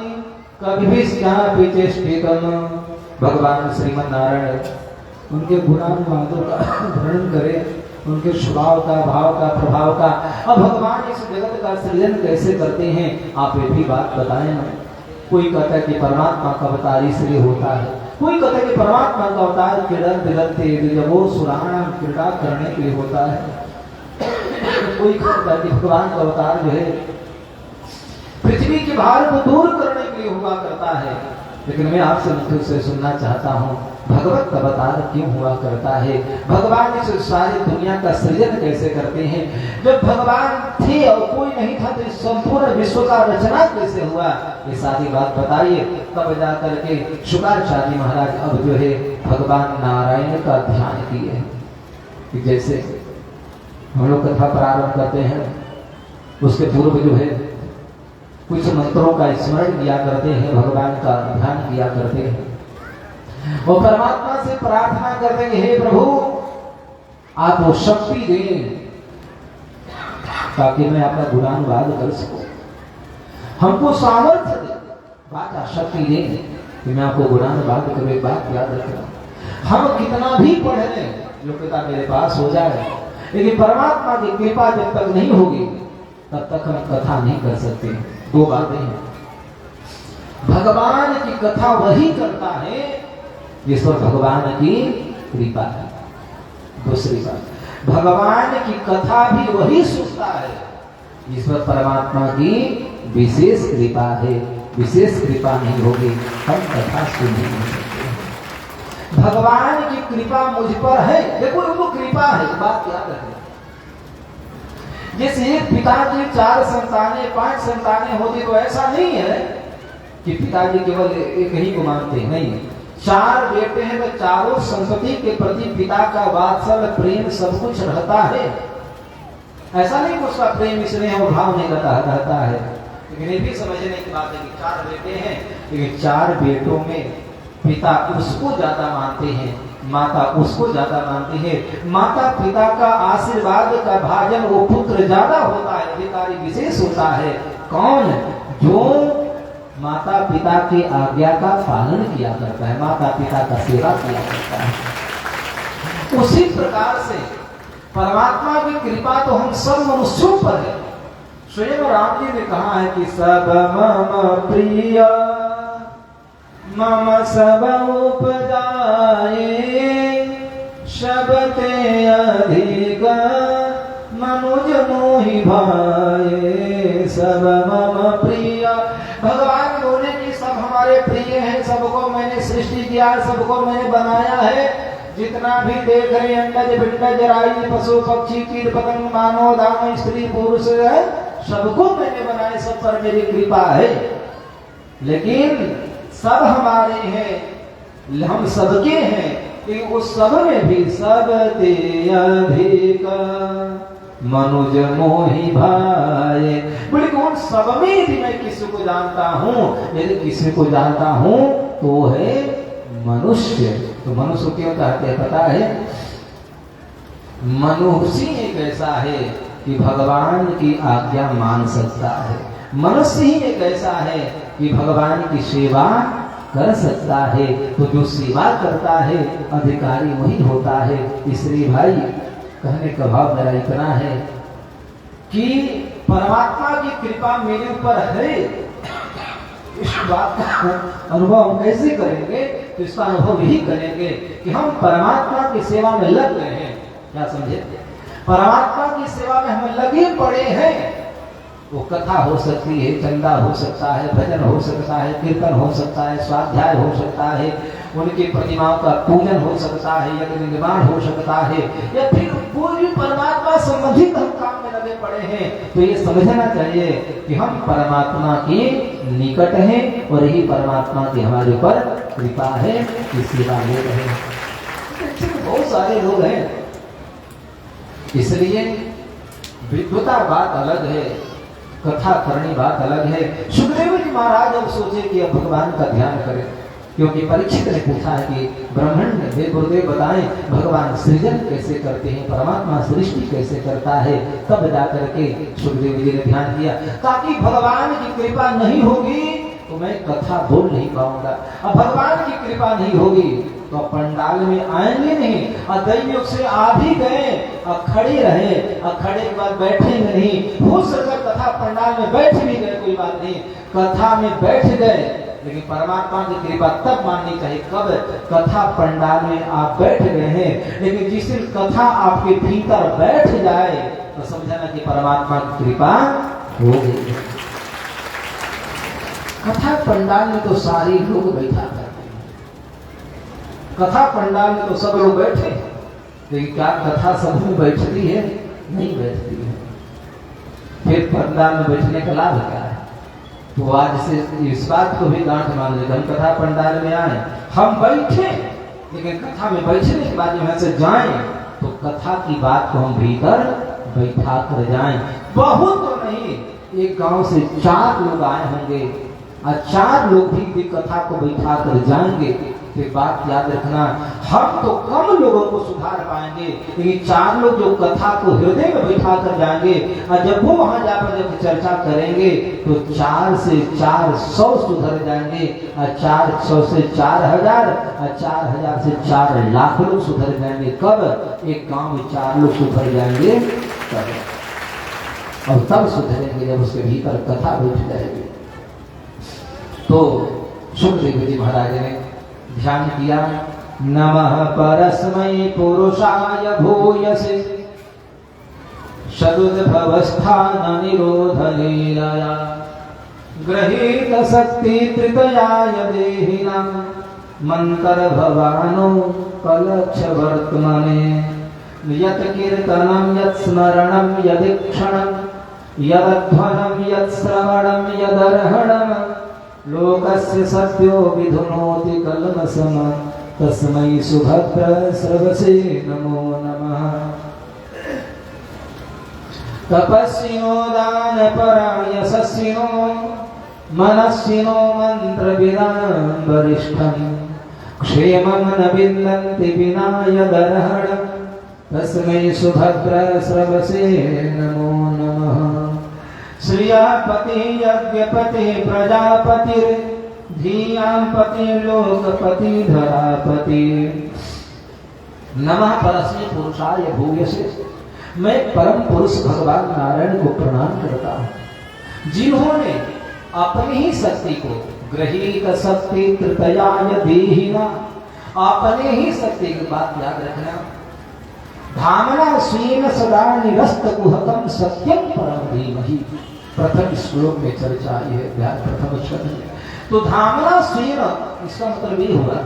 कभिश्चापि चेष्टितम्। भगवान श्रीमन नारायण उनके गुणानुवादों का वर्णन करें, उनके स्वभाव का, भाव का, प्रभाव का। अब भगवान इस जगत का सृजन कैसे करते हैं, आप ये भी बात बताएं ना। कोई कहता है कि परमात्मा का अवतार इसलिए होता है, कोई कहता है कि परमात्मा का अवतार क्रीडन विदन्ते वो सुराणाम क्रीड़ा करने के लिए होता है। कोई कहता है कि भगवान का अवतार जो है पृथ्वी के भार को दूर करने के लिए हुआ करता है। लेकिन मैं आपसे मुझे से सुनना चाहता हूँ, भगवत का अवतार क्यों हुआ करता है? भगवान इस सारी दुनिया का सृजन कैसे करते हैं? जब भगवान थे और कोई नहीं था तो इस संपूर्ण विश्व का रचना कैसे हुआ? ये सारी बात बताइए। तब जाकर के शुक्राचार्य महाराज अब जो है भगवान नारायण का ध्यान किए कि जैसे हम लोग कथा प्रारंभ करते हैं, उसके पूर्व जो है कुछ मंत्रों का स्मरण किया करते हैं, भगवान का ध्यान किया करते हैं और परमात्मा से प्रार्थना करते हैं, हे प्रभु आप वो शक्ति दें ताकि मैं आपका गुणानुवाद कर सकूं, हमको सामर्थ्य दें, बात शक्ति दें कि मैं आपको गुणानुवाद करूं। एक बात याद रखना, हम कितना भी पढ़ लें, योग्यता मेरे पास हो जाए, लेकिन परमात्मा की कृपा जब तक नहीं होगी तब तक हम कथा नहीं कर सकते। दो बातें हैं, भगवान की कथा वही करता है जिस पर भगवान की कृपा है। दूसरी बात, भगवान की कथा भी वही सुनता है जिस पर परमात्मा की विशेष कृपा है। विशेष कृपा नहीं होगी हम कथा सुन नहीं सकते। भगवान की कृपा मुझ पर है, देखो वो कृपा है, बात याद रखना। जैसे एक पिता की 4 संतानें 5 संतानें होती तो ऐसा नहीं है कि पिताजी केवल एक ही को मानते हैं, नहीं। 4 बेटे हैं तो चारों संपत्ति के प्रति पिता का वात्सल्य प्रेम सब कुछ रहता है। ऐसा नहीं कि उसका प्रेम स्नेह और भाव नहीं रहता है। लेकिन ये भी समझने की बात है कि 4 बेटे हैं, लेकिन 4 बेटों में पिता उसको ज्यादा मानते हैं, माता उसको ज्यादा मानती है। माता पिता का आशीर्वाद का भाजन वो पुत्र ज्यादा होता है, अधिकारी विशेष होता है। कौन? जो माता पिता की आज्ञा का पालन किया करता है, माता पिता का सेवा किया करता है। उसी प्रकार से परमात्मा की कृपा तो हम सब मनुष्यों पर है। स्वयं राम जी ने कहा है कि सब मम प्रिय मम सब उपजाए शबते अधिक मनुज मोहि भाए। सब मम प्रिय, भगवान बोले कि सब हमारे प्रिय हैं, सबको मैंने सृष्टि किया, सबको मैंने बनाया है। जितना भी देख रहे अंडज पिंडज राई पशु पक्षी कीट पतंग मानव दानव स्त्री पुरुष है, सबको मैंने बनाया, सब पर मेरी कृपा है। लेकिन सब हमारे हैं, हम सबके हैं, कि उस सब में भी सब ते अधिक मनुज मोहि भाए। बोले कौन सब में यदि मैं किसी को जानता हूँ, यदि किसी को जानता हूँ तो है मनुष्य। तो मनुष्य क्यों कहते हैं पता है? मनुष्य एक ऐसा है कि भगवान की आज्ञा मान सकता है। मनुष्य ही एक ऐसा है कि भगवान की सेवा कर सकता है। तो जो सेवा करता है अधिकारी वही होता है। इसलिए भाई कहने का भाव मेरा इतना है कि परमात्मा की कृपा मेरे ऊपर है। इस बात का अनुभव हम कैसे करेंगे? तो इसका अनुभव यही करेंगे कि हम परमात्मा की सेवा में लग गए हैं। क्या समझे? परमात्मा की सेवा में हम लगे पड़े हैं। वो कथा हो सकती है, चंदा हो सकता है, भजन हो सकता है, कीर्तन हो सकता है, स्वाध्याय हो सकता है, उनकी प्रतिमाओं का पूजन हो सकता है, यज्ञ निर्माण हो सकता है, या फिर कोई भी परमात्मा संबंधित हम काम में लगे पड़े हैं। तो ये समझना चाहिए कि हम परमात्मा के निकट हैं और यही परमात्मा की हमारे ऊपर कृपा है कि सेवा ले रहे हैं। बहुत सारे लोग हैं, इसलिए विद्वता बात अलग है, कथा करनी बात अलग है। सुखदेव जी महाराज अब सोचे कि अब भगवान का ध्यान करें, क्योंकि परीक्षित ने पूछा है कि ब्राह्मण ने गुरुदेव बताएं भगवान सृजन कैसे करते हैं, परमात्मा सृष्टि कैसे करता है। तब जाकर के सुखदेव जी ने ध्यान किया, ताकि भगवान की कृपा नहीं होगी तो मैं कथा बोल नहीं पाऊंगा। अब भगवान की कृपा नहीं होगी तो पंडाल में आएंगे नहीं, और दैवयोग से आ भी गए और खड़े रहे, और खड़े के बाद बैठेंगे नहीं। हो सकता कथा पंडाल में बैठ भी गए, कोई बात नहीं, कथा में बैठ गए, लेकिन परमात्मा की कृपा तब माननी चाहिए कब? कथा पंडाल में आप बैठ गए हैं, लेकिन जिस दिन कथा आपके भीतर बैठ जाए तो समझना कि परमात्मा की कृपा हो गई। कथा पंडाल में तो सारे लोग बैठा करते हैं, कथा पंडाल में तो सब लोग बैठे, लेकिन क्या कथा सब में बैठती है? नहीं बैठती है। फिर पंडाल में बैठने का लाभ क्या है? तो आज से इस बात को भी गांठ मान लेते, हम कथा पंडाल में आए, हम बैठे, लेकिन कथा में बैठने के बाद यहाँ से जाएं तो कथा की बात को हम भीतर बैठा कर जाएं। बहुत तो नहीं, एक गांव से 4 लोग आए होंगे और 4 लोग भी कथा को बैठा कर जाएंगे। फिर बात याद रखना, हम तो कम लोगों को सुधार पाएंगे, लेकिन 4 लोग जो कथा को हृदय में बैठा कर जाएंगे और जब वो वहां जाकर जब चर्चा करेंगे तो 4 से 400 सुधर जाएंगे, और 400 से 4000, और 4000 से 4 लाख लोग सुधर जाएंगे। कब? एक गांव में 4 लोग सुधर जाएंगे तब, और तब सुधरेंगे जब उसके भीतर कथा बैठ जाएगी। तो सुखदेव जी महाराज ने ध्यान किया, नमः परस्मै पुरुषाय भूयसे सदुद्भवस्थान निरोध लीलया गृहीत शक्ति तृतयाय देहिनां मंतर भवानो कलक्ष वर्तमने यत् कीर्तनं यत् स्मरणं यदीक्षणं यदध्वनं यत् श्रवणं यदर्हणं लोकस्य सद्यो विधुनोति कल्मषम् तस्मै सुभद्र श्रवसे नमो नमः। तपस्विनो दानपरायशस्विनो मनस्विनो मन्त्रविदां वरिष्ठं क्षेमं न विन्दन्ति विना यदर्हणं तस्मै सुभद्र श्रवसे नमो नमः। श्रियापति यज्ञपति प्रजापति धीयापति लोकपति धरापति नमः परस्मै पुरुषाय भूयसे। मैं परम पुरुष भगवान नारायण को प्रणाम करता हूँ जिन्होंने अपनी ही शक्ति को गृहीत शक्ति तृतयाय देहिना, अपने ही शक्ति की बात याद रखना। धामना स्वीन सदा निरस्त कुहकम सत्यम परम धीमहि, प्रथम श्लोक में चर्चा है ध्यान प्रथम शब्द में। तो धामना स्वीन इसका मतलब ये हुआ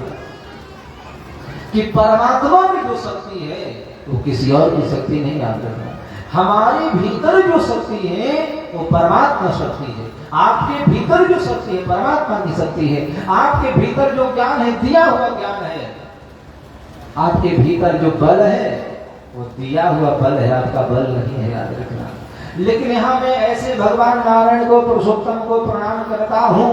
कि परमात्मा में जो शक्ति है वो किसी और की शक्ति नहीं, याद रखना। हमारे भीतर जो शक्ति है वो परमात्मा शक्ति है। आपके भीतर जो शक्ति है परमात्मा की शक्ति है। आपके भीतर जो ज्ञान है दिया हुआ ज्ञान है। आपके भीतर जो बल है वो दिया हुआ बल है, आपका बल नहीं है, याद रखना। लेकिन यहाँ मैं ऐसे भगवान नारायण को पुरुषोत्तम को प्रणाम करता हूँ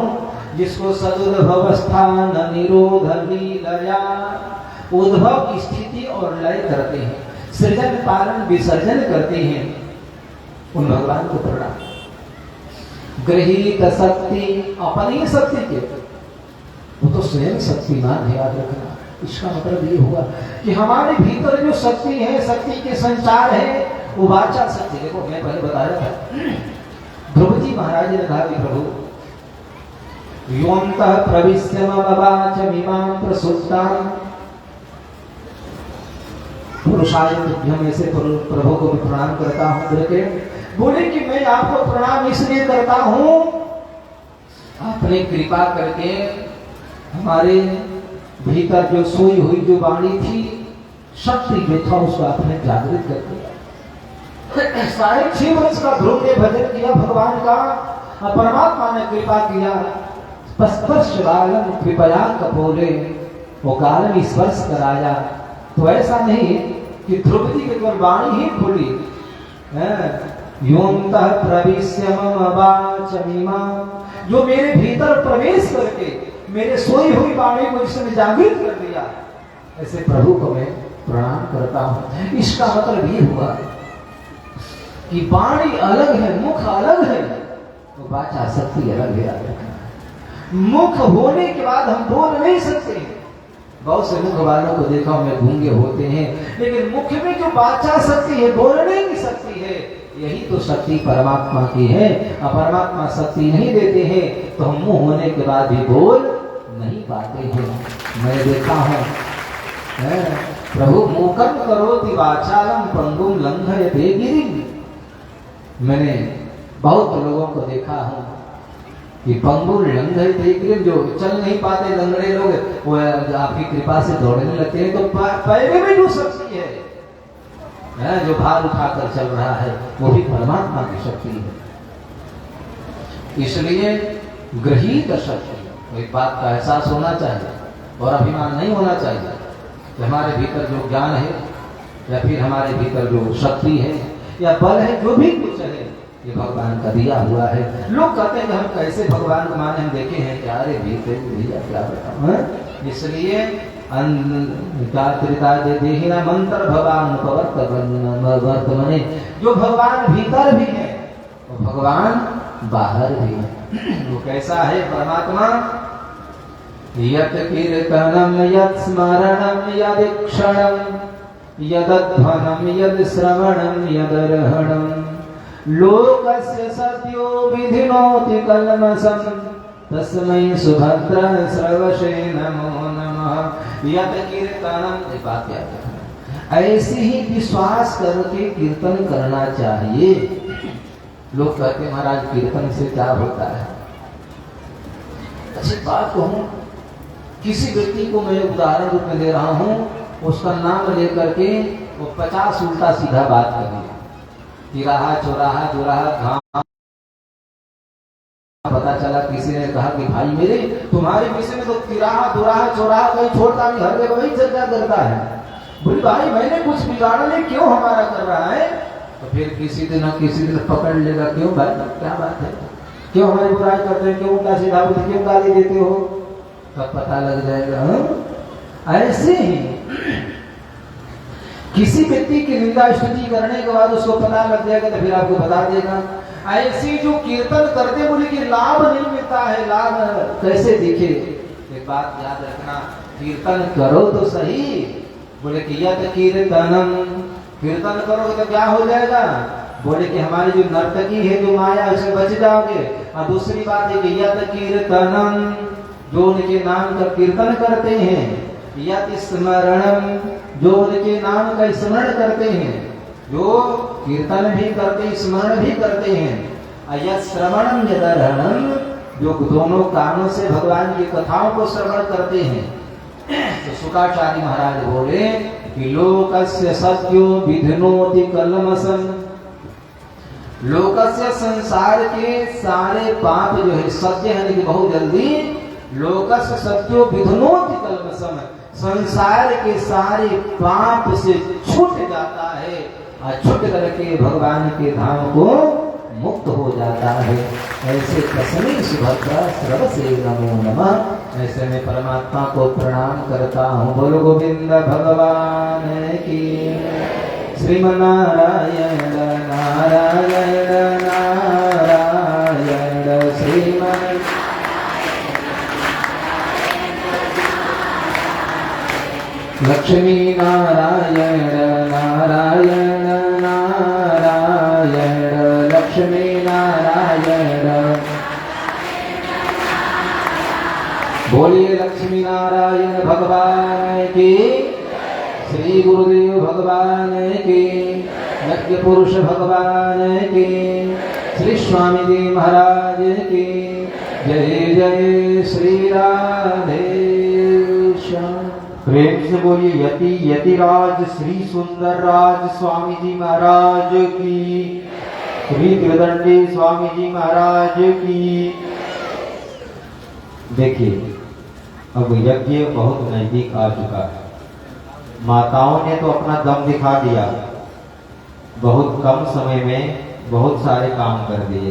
जिसको सदुद्भव स्थान निरोध लीलया, उद्भव की स्थिति और लय करते हैं, सृजन पालन विसर्जन करते हैं, उन भगवान को प्रणाम। गृहीत शक्ति अपनी शक्ति के, वो तो स्वयं शक्तिमान है, याद रखना। इसका मतलब ये हुआ कि हमारे भीतर जो शक्ति है, शक्ति के संचार है, वो वाचा शक्ति। देखो मैं पहले बताया था ध्रुव जी महाराज ने कहा कि प्रभु योऽन्तः प्रविश्य मम वाचमिमां प्रसुप्तां पुरुषाय तुभ्यम्, ऐसे प्रभु को भी प्रणाम करता हूँ करके बोले कि मैं आपको प्रणाम इसलिए करता हूँ आपने कृपा करके हमारे भीतर जो सोई हुई जो वाणी थी, शक्ति जो था उसको आपने जागृत कर दिया। 6.5 वर्ष का ध्रुव ने भजन किया भगवान का, परमात्मा ने कृपा किया। स्पर्श कालम कृपया कपोले, वो कालम स्पर्श कराया। तो ऐसा नहीं कि ध्रुव जी की वाणी ही खुली, योऽन्तः प्रविश्य मम वाचमिमां, जो मेरे भीतर प्रवेश करके मेरे सोई हुई वाणी को जिसने जागृत कर दिया, ऐसे प्रभु को मैं प्रणाम करता हूं। इसका मतलब ये हुआ कि वाणी अलग है, मुख अलग है, तो वाचा शक्ति अलग है। मुख होने के बाद हम बोल नहीं सकते। बहुत से मुख वालों को देखा मैं गूंगे होते हैं, लेकिन मुख में जो वाचा शक्ति है, बोलने की शक्ति है, यही तो शक्ति परमात्मा की है। और परमात्मा शक्ति नहीं देते हैं तो हम मुंह होने के बाद भी बोल नहीं पाते हैं। मैं देखा हूं प्रभु मूकं करोति वाचालं पंगुं लंघयते गिरिं। मैंने बहुत लोगों को देखा हूं कि पंगु लंघयते गिरिं, जो चल नहीं पाते लंगड़े लोग, वो आपकी कृपा से दौड़ने लगते हैं। तो पैरे में जो शक्ति है जो भार उठाकर चल रहा है, वो भी परमात्मा की शक्ति है। इसलिए गृहीत शक्ति, एक बात का एहसास होना चाहिए और अभिमान नहीं होना चाहिए कि हमारे भीतर जो ज्ञान है या फिर हमारे भीतर जो शक्ति है या बल है, जो भी कुछ है, ये भगवान का दिया हुआ है। लोग कहते हैं कि हम कैसे भगवान को माने, हम देखे हैं क्या रे भीतर क्या बताऊं। इसलिए देहिना मंत्र भगवान वर्तमने, जो भगवान भीतर भी है वो भगवान बाहर भी है। वो कैसा है परमात्मा? यत् कीर्तनं यत् स्मरणं यदीक्षणं यदध्वनं यद् श्रवणं यदर्हणं लोकस्य सद्यो विधिनोति कल्मषं तस्मै सुभद्र श्रवसे नमो नमः। यत् कीर्तनं, बात याद रखना, ऐसे ही विश्वास करके कीर्तन करना चाहिए। लोग कहते हैं महाराज कीर्तन से क्या होता है? अच्छी बात कहूं, किसी व्यक्ति को मैं उदाहरण रूप में दे रहा हूं, उसका नाम लेकर के वो 50 उल्टा सीधा बात कर दिया। तिराहा चौराहा दुराहा घाम। पता चला किसी ने कहा कि भाई मेरे तुम्हारे विषय में तो तिराहा दुराहा चौराहा कोई छोड़ता नहीं, हर जगह वही चर्चा करता है। बोले भाई मैंने कुछ बिगाड़ा नहीं, क्यों हमारा कर रहा है? तो फिर किसी दिन न किसी दिन पकड़ लेगा, क्यों भाई क्या बात है, क्यों हमारी बुराई करते हैं, क्यों उल्टा सीधा बोलते, क्यों गाली देते हो, तब पता लग जाएगा। ऐसे ही किसी व्यक्ति की निंदा स्तुति करने के बाद उसको पता लग जाएगा तो फिर आपको बता देगा। ऐसे जो कीर्तन करते बोले कि लाभ नहीं मिलता है, लाभ कैसे दिखे? एक बात याद रखना, कीर्तन करो तो सही। बोले कि यत कीर्तनम, कीर्तन करोगे तो क्या हो जाएगा? बोले कि हमारी जो नर्तकी है जो माया उससे बच जाओगे। और दूसरी बात है कि यत कीर्तनम, जो उनके नाम का कीर्तन करते हैं, यत स्मरणम, जो उनके नाम का स्मरण करते हैं, जो कीर्तन भी करते स्मरण भी करते हैं, यत श्रवणम यदर्हणम, जो दोनों कानों से भगवान की कथाओं को श्रवण करते हैं। तो शुकाचार्य महाराज बोले कि लोकस्य सत्यो विघ्नोति कलमसम, लोकस्य संसार के सारे पाप जो है सत्य है कि बहुत जल्दी, लोकस्य सत्यो विघ्नोति कलमसम, संसार के सारे पाप से छूट जाता है और छूट करके भगवान के धाम को मुक्त हो जाता है। ऐसे तस्मै सुभद्रा सर्वसे नमो नमः। ऐसे में परमात्मा को प्रणाम करता हूँ। बोलो गोविंद भगवान की। श्रीमन्नारायण नारायण नारायण श्रीमन् लक्ष्मी नारायण नारायण नारायण लक्ष्मी नारायण। बोलिए लक्ष्मी नारायण भगवान की, श्री गुरुदेव भगवान की, यज्ञ पुरुष भगवान की, श्री स्वामी जी महाराज की जय जय। श्री राधे श्याम। प्रेम से बोलिए यति यतिराज श्री सुंदर राज स्वामी जी महाराज की, श्री त्रिदंडी स्वामी जी महाराज की। देखिए अब यज्ञ बहुत नजदीक आ चुका है। माताओं ने तो अपना दम दिखा दिया, बहुत कम समय में बहुत सारे काम कर दिए।